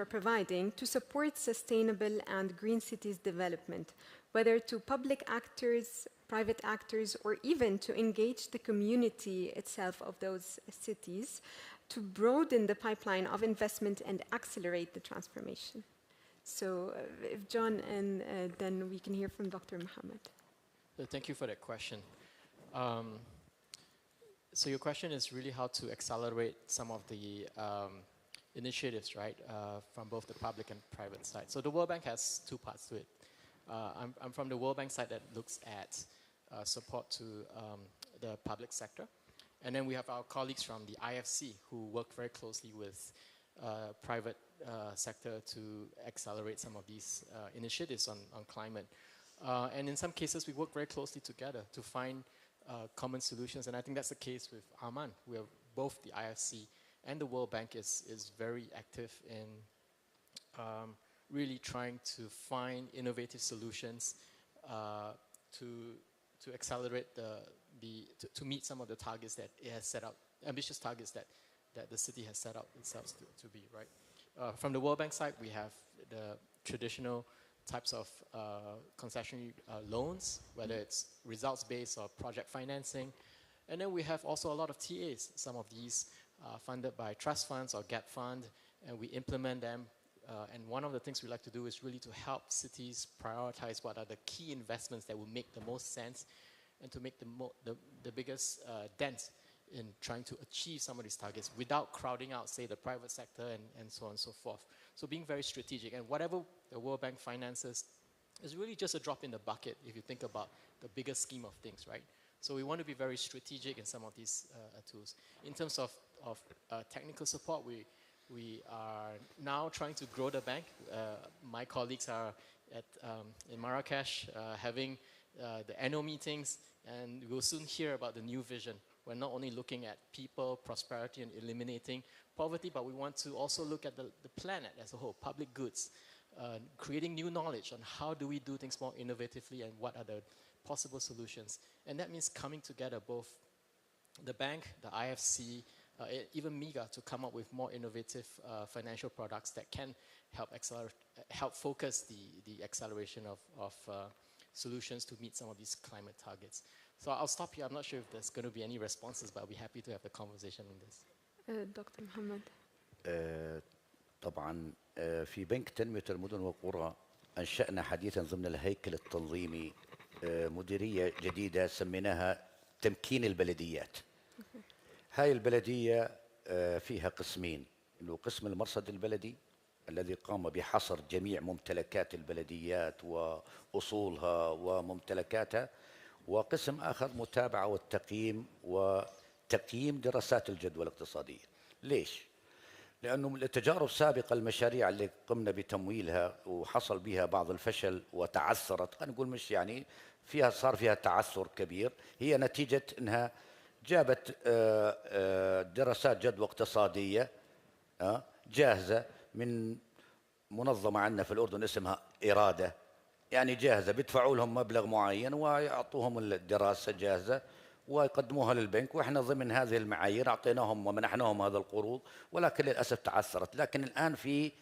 providing to support sustainable and green cities development, whether to public actors, private actors, or even to engage the community itself of those cities to broaden the pipeline of investment and accelerate the transformation? So if John, and then we can hear from Dr. Muhammad. Thank you for that question. So your question is really how to accelerate some of the initiatives, right, from both the public and private side. So the World Bank has two parts to it. I'm from the World Bank side that looks at support to the public sector. And then we have our colleagues from the IFC who work very closely with private sector to accelerate some of these initiatives on climate. And in some cases, we work very closely together to find common solutions. And I think that's the case with Arman. We are both the IFC and the World Bank is very active in really trying to find innovative solutions to accelerate to meet some of the targets that it has set out, ambitious targets that the city has set out itself to be, right? From the World Bank side, we have the traditional types of concessionary loans, whether it's results-based or project financing. And then we have also a lot of TAs, some of these funded by trust funds or gap fund, and we implement them. And one of the things we like to do is really to help cities prioritize what are the key investments that will make the most sense and to make the biggest dent in trying to achieve some of these targets without crowding out, say, the private sector and so on and so forth. So being very strategic, and whatever the World Bank finances is really just a drop in the bucket if you think about the bigger scheme of things, right? So we want to be very strategic in some of these tools. In terms of technical support, we are now trying to grow the bank. My colleagues are in Marrakesh having the annual meetings, and we'll soon hear about the new vision. We're not only looking at people, prosperity, and eliminating poverty, but we want to also look at the planet as a whole, public goods, creating new knowledge on how do we do things more innovatively and what are the possible solutions. And that means coming together both the bank, the IFC, even MEGA to come up with more innovative financial products that can help focus the acceleration of solutions to meet some of these climate targets. So I'll stop here. I'm not sure if there's going to be any responses, but I'll be happy to have the conversation on this. Dr. Mohammed. طبعا في بنك تنمية المدن والقرى أنشأنا حديثا ضمن الهيكل التنظيمي مديرية جديدة سميناها تمكين البلديات. هاي البلدية فيها قسمين، إنه قسم المرصد البلدي الذي قام بحصر جميع ممتلكات البلديات وأصولها وممتلكاتها، وقسم آخر متابعة والتقييم وتقييم دراسات الجدوى الاقتصادية. ليش؟ لأنه التجارب سابقة المشاريع اللي قمنا بتمويلها وحصل بها بعض الفشل وتعثرت، خلينا نقول مش يعني صار فيها تعثر كبير، هي نتيجة أنها جابت دراسات جدوى اقتصادية جاهزة من منظمة عندنا في الأردن اسمها إرادة، يعني جاهزة بيدفعوا لهم مبلغ معين ويعطوهم الدراسة جاهزة ويقدموها للبنك، وإحنا ضمن هذه المعايير أعطيناهم ومنحناهم هذا القروض، ولكن للأسف تعثرت. لكن الآن في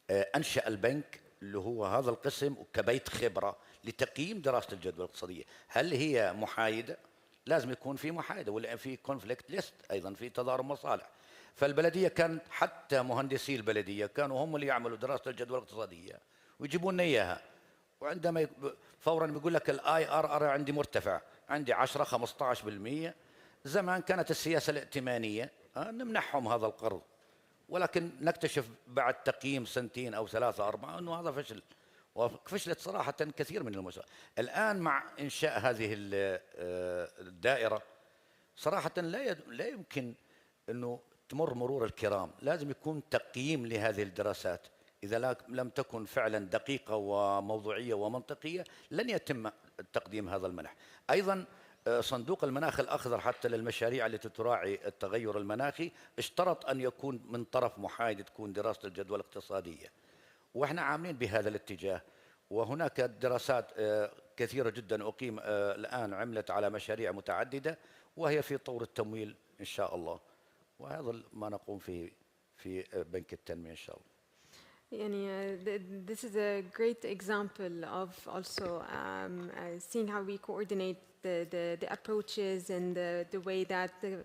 أنشأ البنك اللي هو هذا القسم كبيت خبرة لتقييم دراسة الجدوى الاقتصادية، هل هي محايدة؟ لازم يكون في محايدة، ولا في كونفليكت ليست، أيضا في تضارب مصالح. فالبلدية كان حتى مهندسي البلدية كانوا هم اللي يعملوا دراسة الجدوى الاقتصادية ويجيبوا لنا إياها، وعندما فورا بيقول لك الاي ار ار عندي مرتفع، عندي 10 15%. زمان كانت السياسة الائتمانية نمنحهم هذا القرض، ولكن نكتشف بعد تقييم سنتين أو 3 4 أنه هذا فشل، وفشلت صراحة كثير من المشروع. الآن مع إنشاء هذه الدائرة صراحة لا يمكن أنه تمر مرور الكرام، لازم يكون تقييم لهذه الدراسات. إذا لم تكن فعلا دقيقة وموضوعية ومنطقية لن يتم تقديم هذا المنح. أيضا صندوق المناخ الأخضر حتى للمشاريع التي تراعي التغير المناخي اشترط أن يكون من طرف محايد تكون دراسة الجدوى الاقتصادية، وإحنا عاملين بهذا الاتجاه. وهناك دراسات كثيرة جدا الآن عملت على مشاريع متعددة وهي في طور التمويل إن شاء الله، وهذا ما نقوم فيه في بنك التنمية إن شاء الله. This is a great example of also seeing how we coordinate the approaches and the way that the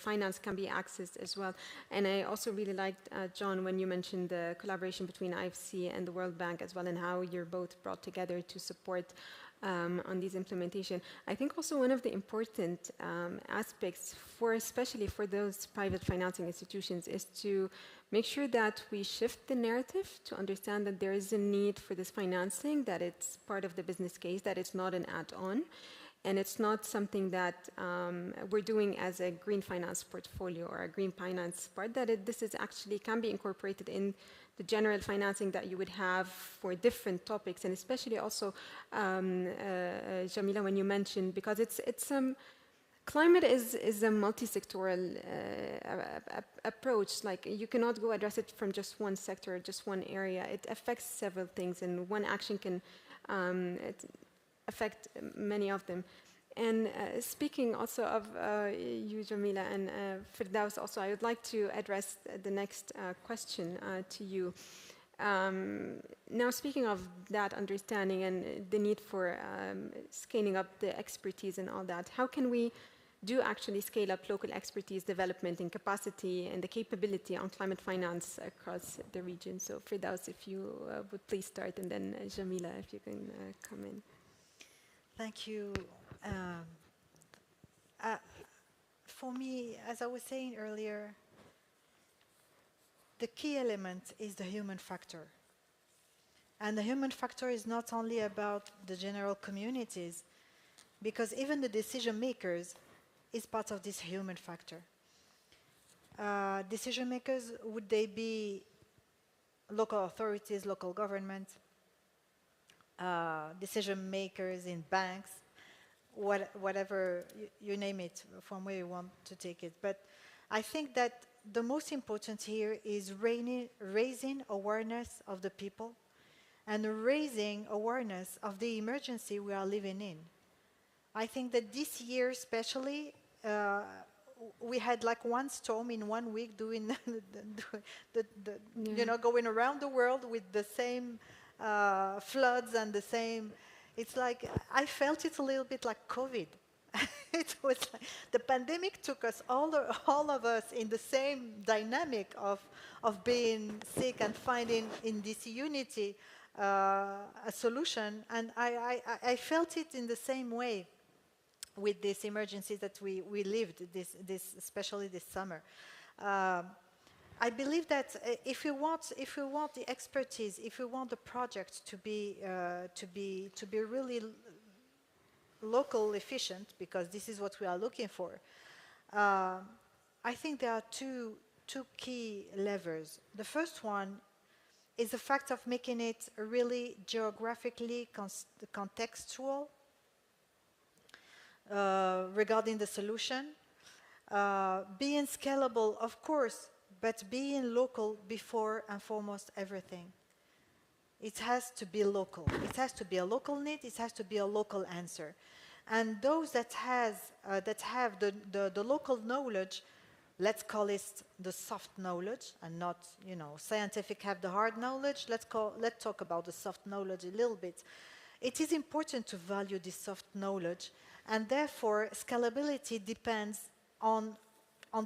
finance can be accessed as well. And I also really liked, John, when you mentioned the collaboration between IFC and the World Bank as well, and how you're both brought together to support on these implementation. I think also one of the important aspects especially for those private financing institutions is to make sure that we shift the narrative to understand that there is a need for this financing, that it's part of the business case, that it's not an add-on, and it's not something that we're doing as a green finance portfolio or a green finance part, that this is actually can be incorporated in the general financing that you would have for different topics, and especially also, Jamila, when you mentioned, because climate is a multi-sectoral approach. Like, you cannot go address it from just one sector, just one area. It affects several things, and one action can affect many of them. And speaking also of you, Jamila, and Firdaus also, I would like to address the next question to you. Now, speaking of that understanding and the need for scaling up the expertise and all that, how can we actually scale up local expertise development and capacity and the capability on climate finance across the region? So Firdaus, if you would please start, and then Jamila, if you can come in. Thank you. For me, as I was saying earlier, the key element is the human factor. And the human factor is not only about the general communities, because even the decision makers is part of this human factor. Decision makers, would they be local authorities, local government, decision makers in banks, whatever you name it, from where you want to take it. But I think that the most important here is raising awareness of the people and raising awareness of the emergency we are living in. I think that this year especially, we had like one storm in 1 week doing you know, going around the world with the same floods and the same, it's like, I felt it a little bit like COVID. It was like, the pandemic took us, all of us, in the same dynamic of being sick and finding in this unity a solution. And I felt it in the same way with this emergency that we lived, especially this summer. I believe that if we want the expertise, if we want the project to be really local efficient, because this is what we are looking for, I think there are two key levers. The first one is the fact of making it really geographically contextual regarding the solution. Being scalable, of course, but being local before and foremost everything. It has to be local. It has to be a local need. It has to be a local answer. And those that have the local knowledge, let's call it the soft knowledge, and not, you know, scientific have the hard knowledge. Let's talk about the soft knowledge a little bit. It is important to value this soft knowledge, and therefore scalability depends on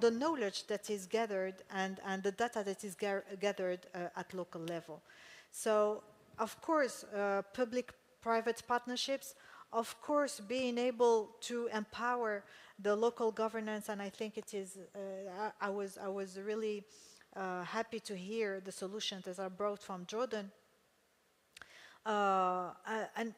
the knowledge that is gathered and the data that is gathered at local level. So, of course, public-private partnerships, of course, being able to empower the local governance, and I think it is, I was really happy to hear the solutions that are brought from Jordan. And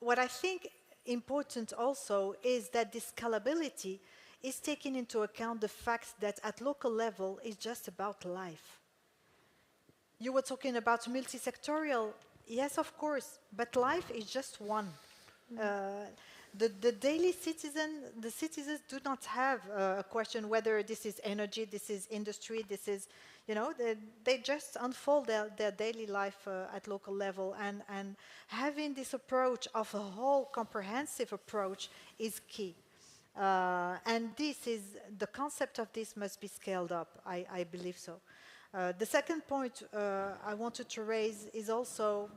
what I think important also is that this scalability is taking into account the fact that at local level it's just about life. You were talking about multi-sectorial, yes, of course, but life is just one. The daily citizen, the citizens do not have a question whether this is energy, this is industry, this is, you know, they just unfold their daily life at local level, and having this approach of a whole comprehensive approach is key. And this is, the concept of this must be scaled up, I believe so. The second point I wanted to raise is also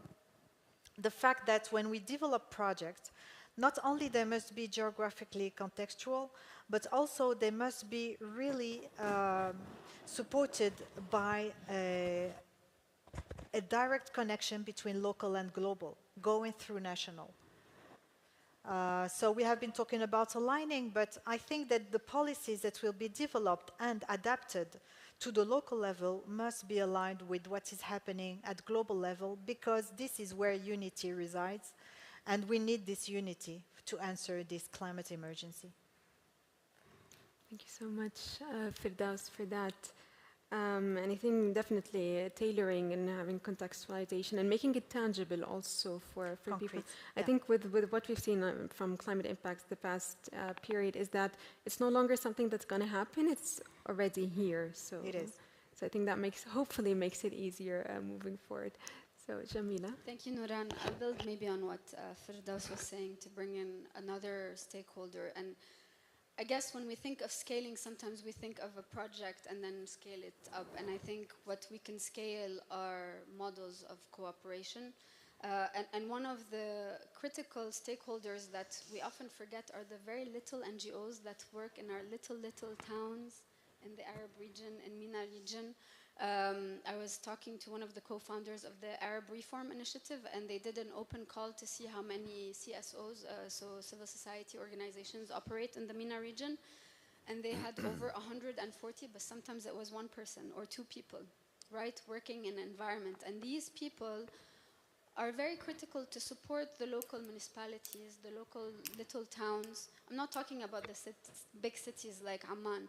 the fact that when we develop projects, not only they must be geographically contextual, but also they must be really supported by a direct connection between local and global, going through national. So we have been talking about aligning, but I think that the policies that will be developed and adapted to the local level must be aligned with what is happening at global level, because this is where unity resides, and we need this unity to answer this climate emergency. Thank you so much, Firdaus, for that. And I think definitely tailoring and having contextualization and making it tangible also for people. I think with what we've seen from climate impacts the past period is that it's no longer something that's going to happen, it's already here. So it is. So I think that hopefully makes it easier moving forward. So Jamila. Thank you, Nuran. I'll build maybe on what Firdaus was saying to bring in another stakeholder. And I guess when we think of scaling, sometimes we think of a project and then scale it up. And I think what we can scale are models of cooperation. And one of the critical stakeholders that we often forget are the very little NGOs that work in our little towns in the Arab region, in MENA region. I was talking to one of the co-founders of the Arab Reform Initiative, and they did an open call to see how many CSOs, so civil society organizations, operate in the MENA region. And they had over 140, but sometimes it was one person or two people, right, working in an environment. And these people are very critical to support the local municipalities, the local little towns. I'm not talking about the big cities like Amman.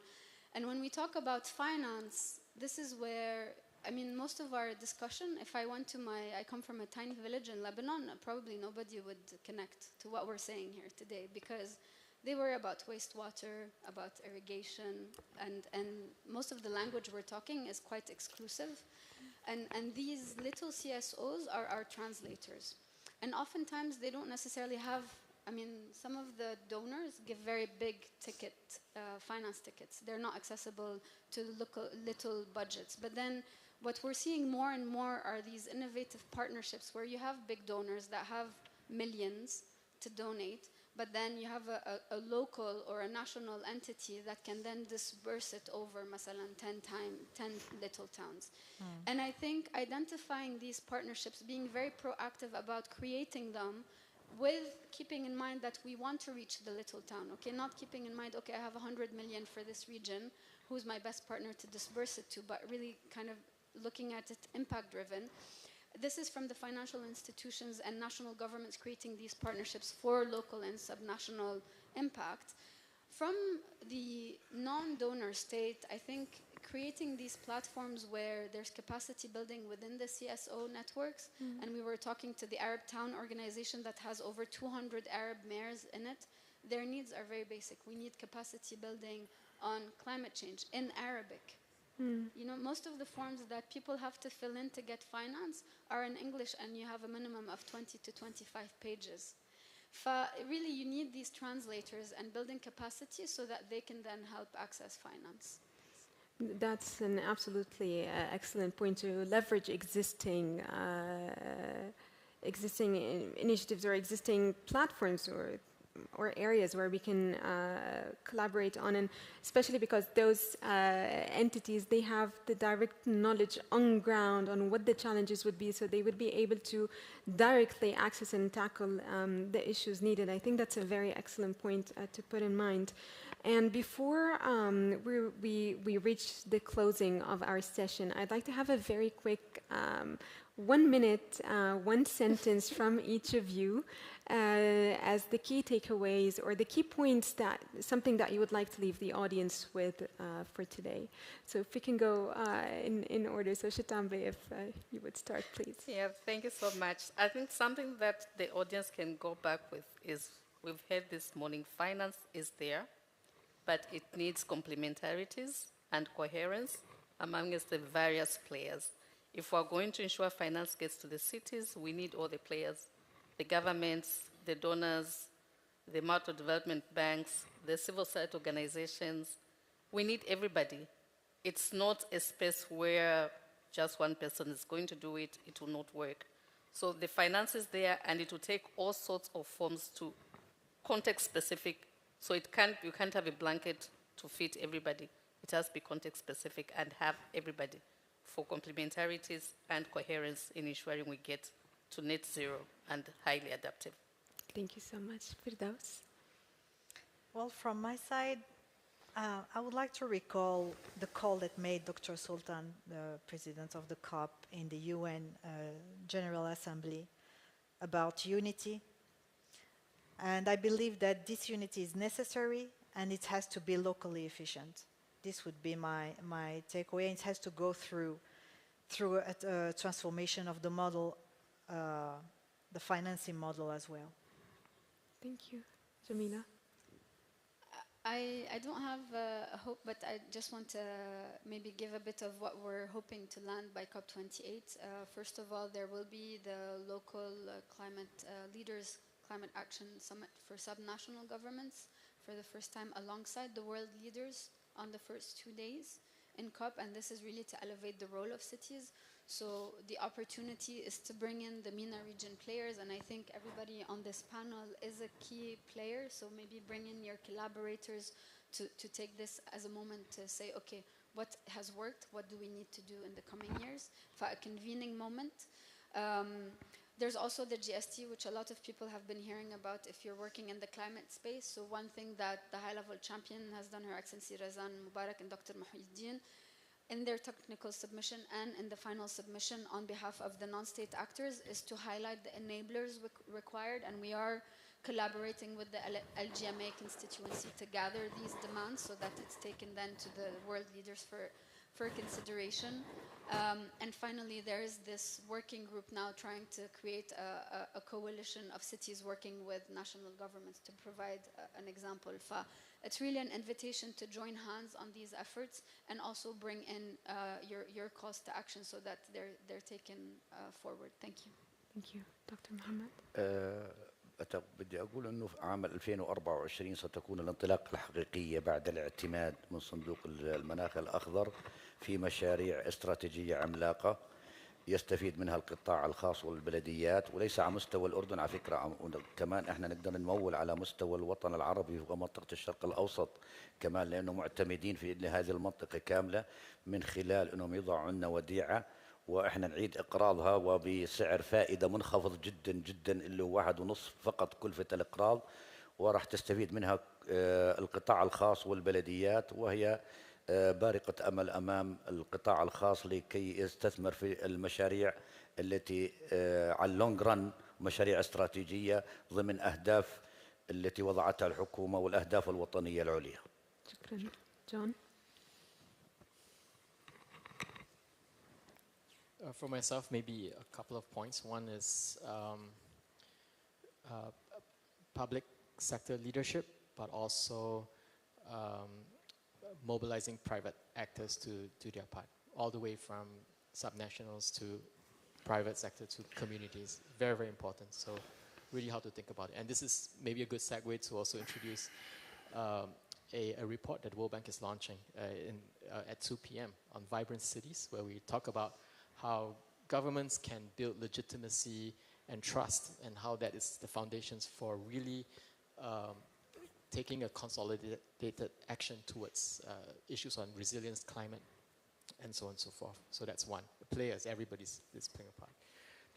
And when we talk about finance, this is where, I mean, most of our discussion, if I went to I come from a tiny village in Lebanon, probably nobody would connect to what we're saying here today, because they were about wastewater, about irrigation, and most of the language we're talking is quite exclusive. And these little CSOs are our translators. And oftentimes they don't necessarily have, I mean, some of the donors give very big ticket, finance tickets. They're not accessible to little budgets. But then what we're seeing more and more are these innovative partnerships where you have big donors that have millions to donate, but then you have a local or a national entity that can then disperse it over, masalan, 10 little towns. And I think identifying these partnerships, being very proactive about creating them, with keeping in mind that we want to reach the little town, okay? Not keeping in mind, okay, I have 100 million for this region, who's my best partner to disperse it to, but really kind of looking at it impact-driven. This is from the financial institutions and national governments creating these partnerships for local and subnational impact. From the non-donor state, I think creating these platforms where there's capacity building within the CSO networks, and we were talking to the Arab Town organization that has over 200 Arab mayors in it, their needs are very basic. We need capacity building on climate change in Arabic. You know, most of the forms that people have to fill in to get finance are in English, and you have a minimum of 20 to 25 pages. Really, you need these translators and building capacity so that they can then help access finance. That's an absolutely excellent point, to leverage existing initiatives or existing platforms or areas where we can collaborate on, and especially because those entities, they have the direct knowledge on ground on what the challenges would be, so they would be able to directly access and tackle the issues needed. I think that's a very excellent point to put in mind. And before we reach the closing of our session, I'd like to have a very quick 1 minute, one sentence from each of you as the key takeaways or the key points, something that you would like to leave the audience with for today. So if we can go in order. So Shatambe, if you would start, please. Yeah, thank you so much. I think something that the audience can go back with is, we've heard this morning, finance is there, but it needs complementarities and coherence amongst the various players. If we're going to ensure finance gets to the cities, we need all the players, the governments, the donors, the macro development banks, the civil society organizations. We need everybody. It's not a space where just one person is going to do it. It will not work. So the finance is there, and it will take all sorts of forms to context-specific. So you can't have a blanket to fit everybody. It has to be context-specific and have everybody, for complementarities and coherence in ensuring we get to net zero and highly adaptive. Thank you so much. Firdaus? Well, from my side, I would like to recall the call that made Dr. Sultan, the president of the COP in the UN General Assembly, about unity. And I believe that this unity is necessary, and it has to be locally efficient. This would be my takeaway. It has to go through a transformation of the model, the financing model as well. Thank you. Jamila? I don't have a hope, but I just want to maybe give a bit of what we're hoping to land by COP28. First of all, there will be the local climate leaders Climate Action Summit for subnational governments for the first time alongside the world leaders on the first 2 days in COP, and this is really to elevate the role of cities. So the opportunity is to bring in the MENA region players, and I think everybody on this panel is a key player, so maybe bring in your collaborators to take this as a moment to say, okay, what has worked, what do we need to do in the coming years, for a convening moment. There's also the GST, which a lot of people have been hearing about if you're working in the climate space. So one thing that the high-level champion has done, Her Excellency Razan Mubarak and Dr. Muhyiddin, in their technical submission and in the final submission on behalf of the non-state actors, is to highlight the enablers required, and we are collaborating with the LGMA constituency to gather these demands so that it's taken then to the world leaders for consideration. And finally, there is this working group now trying to create a coalition of cities working with national governments to provide an example. It's really an invitation to join hands on these efforts and also bring in your calls to action so that they're taken forward. Thank you. Thank you. Dr. Mohammed? بدي أقول أنه في عام 2024 ستكون الانطلاقة الحقيقية بعد الاعتماد من صندوق المناخ الأخضر في مشاريع استراتيجية عملاقة يستفيد منها القطاع الخاص والبلديات، وليس على مستوى الأردن على فكرة، كمان احنا نقدر نمول على مستوى الوطن العربي ومنطقة الشرق الأوسط كمان، لأنه معتمدين في هذه المنطقة كاملة من خلال أنهم يضعوا لنا وديعة واحنا نعيد اقراضها وبسعر فائده منخفض جدا جدا اللي هو 1.5 فقط كلفه الاقراض، وراح تستفيد منها القطاع الخاص والبلديات، وهي بارقه امل امام القطاع الخاص لكي يستثمر في المشاريع التي على اللونج رن، مشاريع استراتيجيه ضمن اهداف التي وضعتها الحكومه والاهداف الوطنيه العليا. شكرا. جون. For myself, maybe a couple of points. One is public sector leadership, but also mobilizing private actors to do their part, all the way from subnationals to private sector to communities. Very, very important. So really how to think about it. And this is maybe a good segue to also introduce a report that World Bank is launching at 2 p.m. on vibrant cities, where we talk about how governments can build legitimacy and trust, and how that is the foundations for really taking a consolidated action towards issues on resilience, climate, and so on and so forth. So that's one. The players, everybody's is playing a part.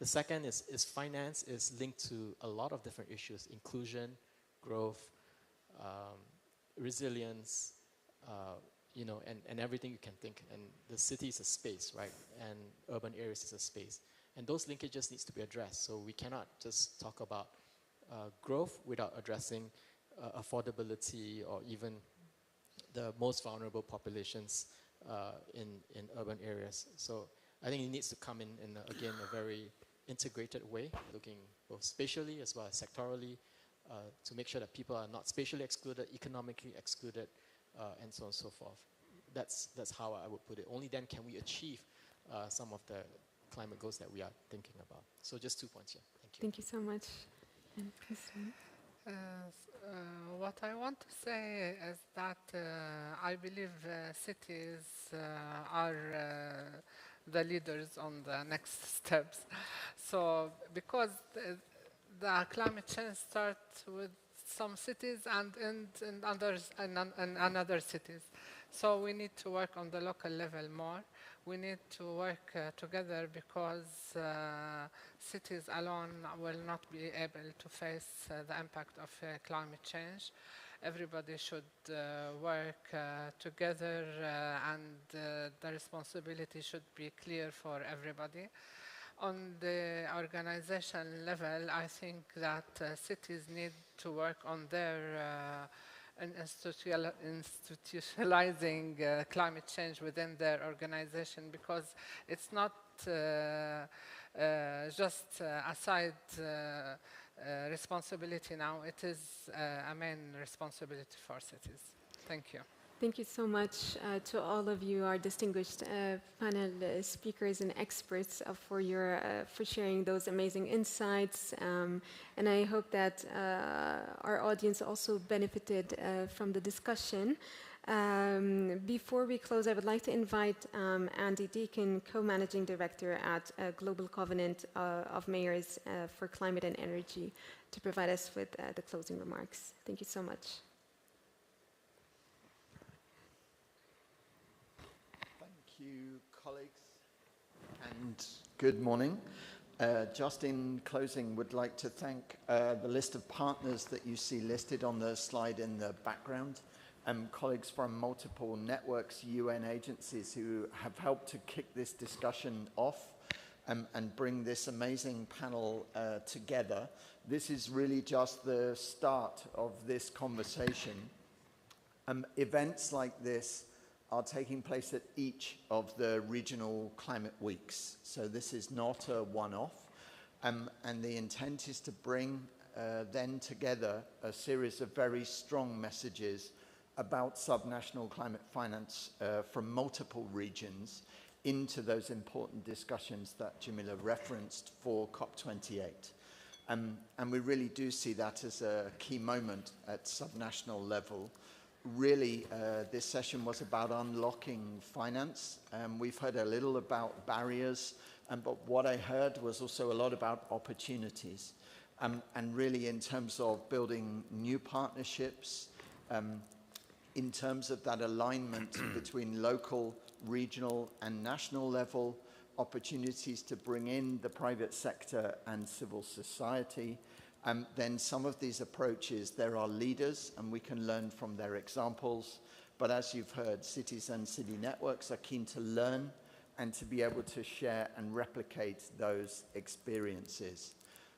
The second is finance is linked to a lot of different issues: inclusion, growth, resilience, you know, and everything you can think. And the city is a space, right? And urban areas is a space. And those linkages needs to be addressed. So we cannot just talk about growth without addressing affordability or even the most vulnerable populations in urban areas. So I think it needs to come in again, a very integrated way, looking both spatially as well as sectorally, to make sure that people are not spatially excluded, economically excluded, and so on and so forth. That's how I would put it. Only then can we achieve some of the climate goals that we are thinking about. So just 2 points here. Thank you. Thank you so much. And what I want to say is that I believe cities are the leaders on the next steps. So because the climate change starts with some cities and in others and other cities. So we need to work on the local level more. We need to work together, because cities alone will not be able to face the impact of climate change. Everybody should work together, and the responsibility should be clear for everybody. On the organization level, I think that cities need to work on their institutionalizing climate change within their organization, because it's not just a side responsibility now, it is a main responsibility for cities. Thank you. thank you so much to all of you, our distinguished panel speakers and experts, for sharing those amazing insights. And I hope that our audience also benefited from the discussion. Before we close, I would like to invite Andy Deacon, Co-Managing Director at Global Covenant of Mayors for Climate and Energy, to provide us with the closing remarks. Thank you so much. Thank you, colleagues, and good morning. Just in closing, would like to thank the list of partners that you see listed on the slide in the background, and colleagues from multiple networks, UN agencies who have helped to kick this discussion off and bring this amazing panel together. This is really just the start of this conversation. Events like this are taking place at each of the regional climate weeks. So this is not a one-off. And the intent is to bring then together a series of very strong messages about subnational climate finance from multiple regions into those important discussions that Jamila referenced for COP28. And we really do see that as a key moment at subnational level. Really, this session was about unlocking finance. We've heard a little about barriers, but what I heard was also a lot about opportunities. And really in terms of building new partnerships, in terms of that alignment between local, regional and national level, opportunities to bring in the private sector and civil society. Then some of these approaches, there are leaders and we can learn from their examples. But as you've heard, cities and city networks are keen to learn and to be able to share and replicate those experiences.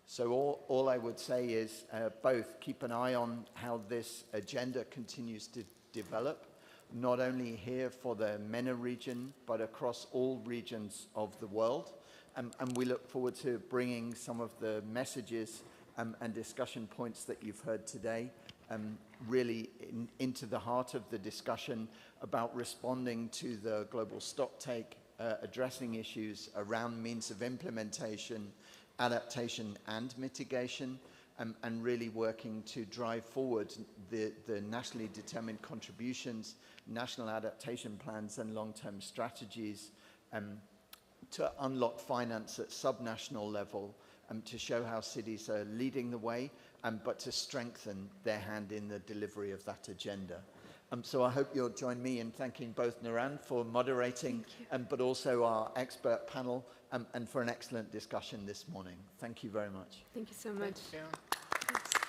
So all I would say is both keep an eye on how this agenda continues to develop, not only here for the MENA region, but across all regions of the world. And we look forward to bringing some of the messages and discussion points that you've heard today really into the heart of the discussion about responding to the global stocktake, addressing issues around means of implementation, adaptation and mitigation, and really working to drive forward the nationally determined contributions, national adaptation plans and long-term strategies to unlock finance at subnational level, to show how cities are leading the way, but to strengthen their hand in the delivery of that agenda. So I hope you'll join me in thanking both Naran for moderating, but also our expert panel, and for an excellent discussion this morning. Thank you very much. Thank you so much. Thank you. Thanks.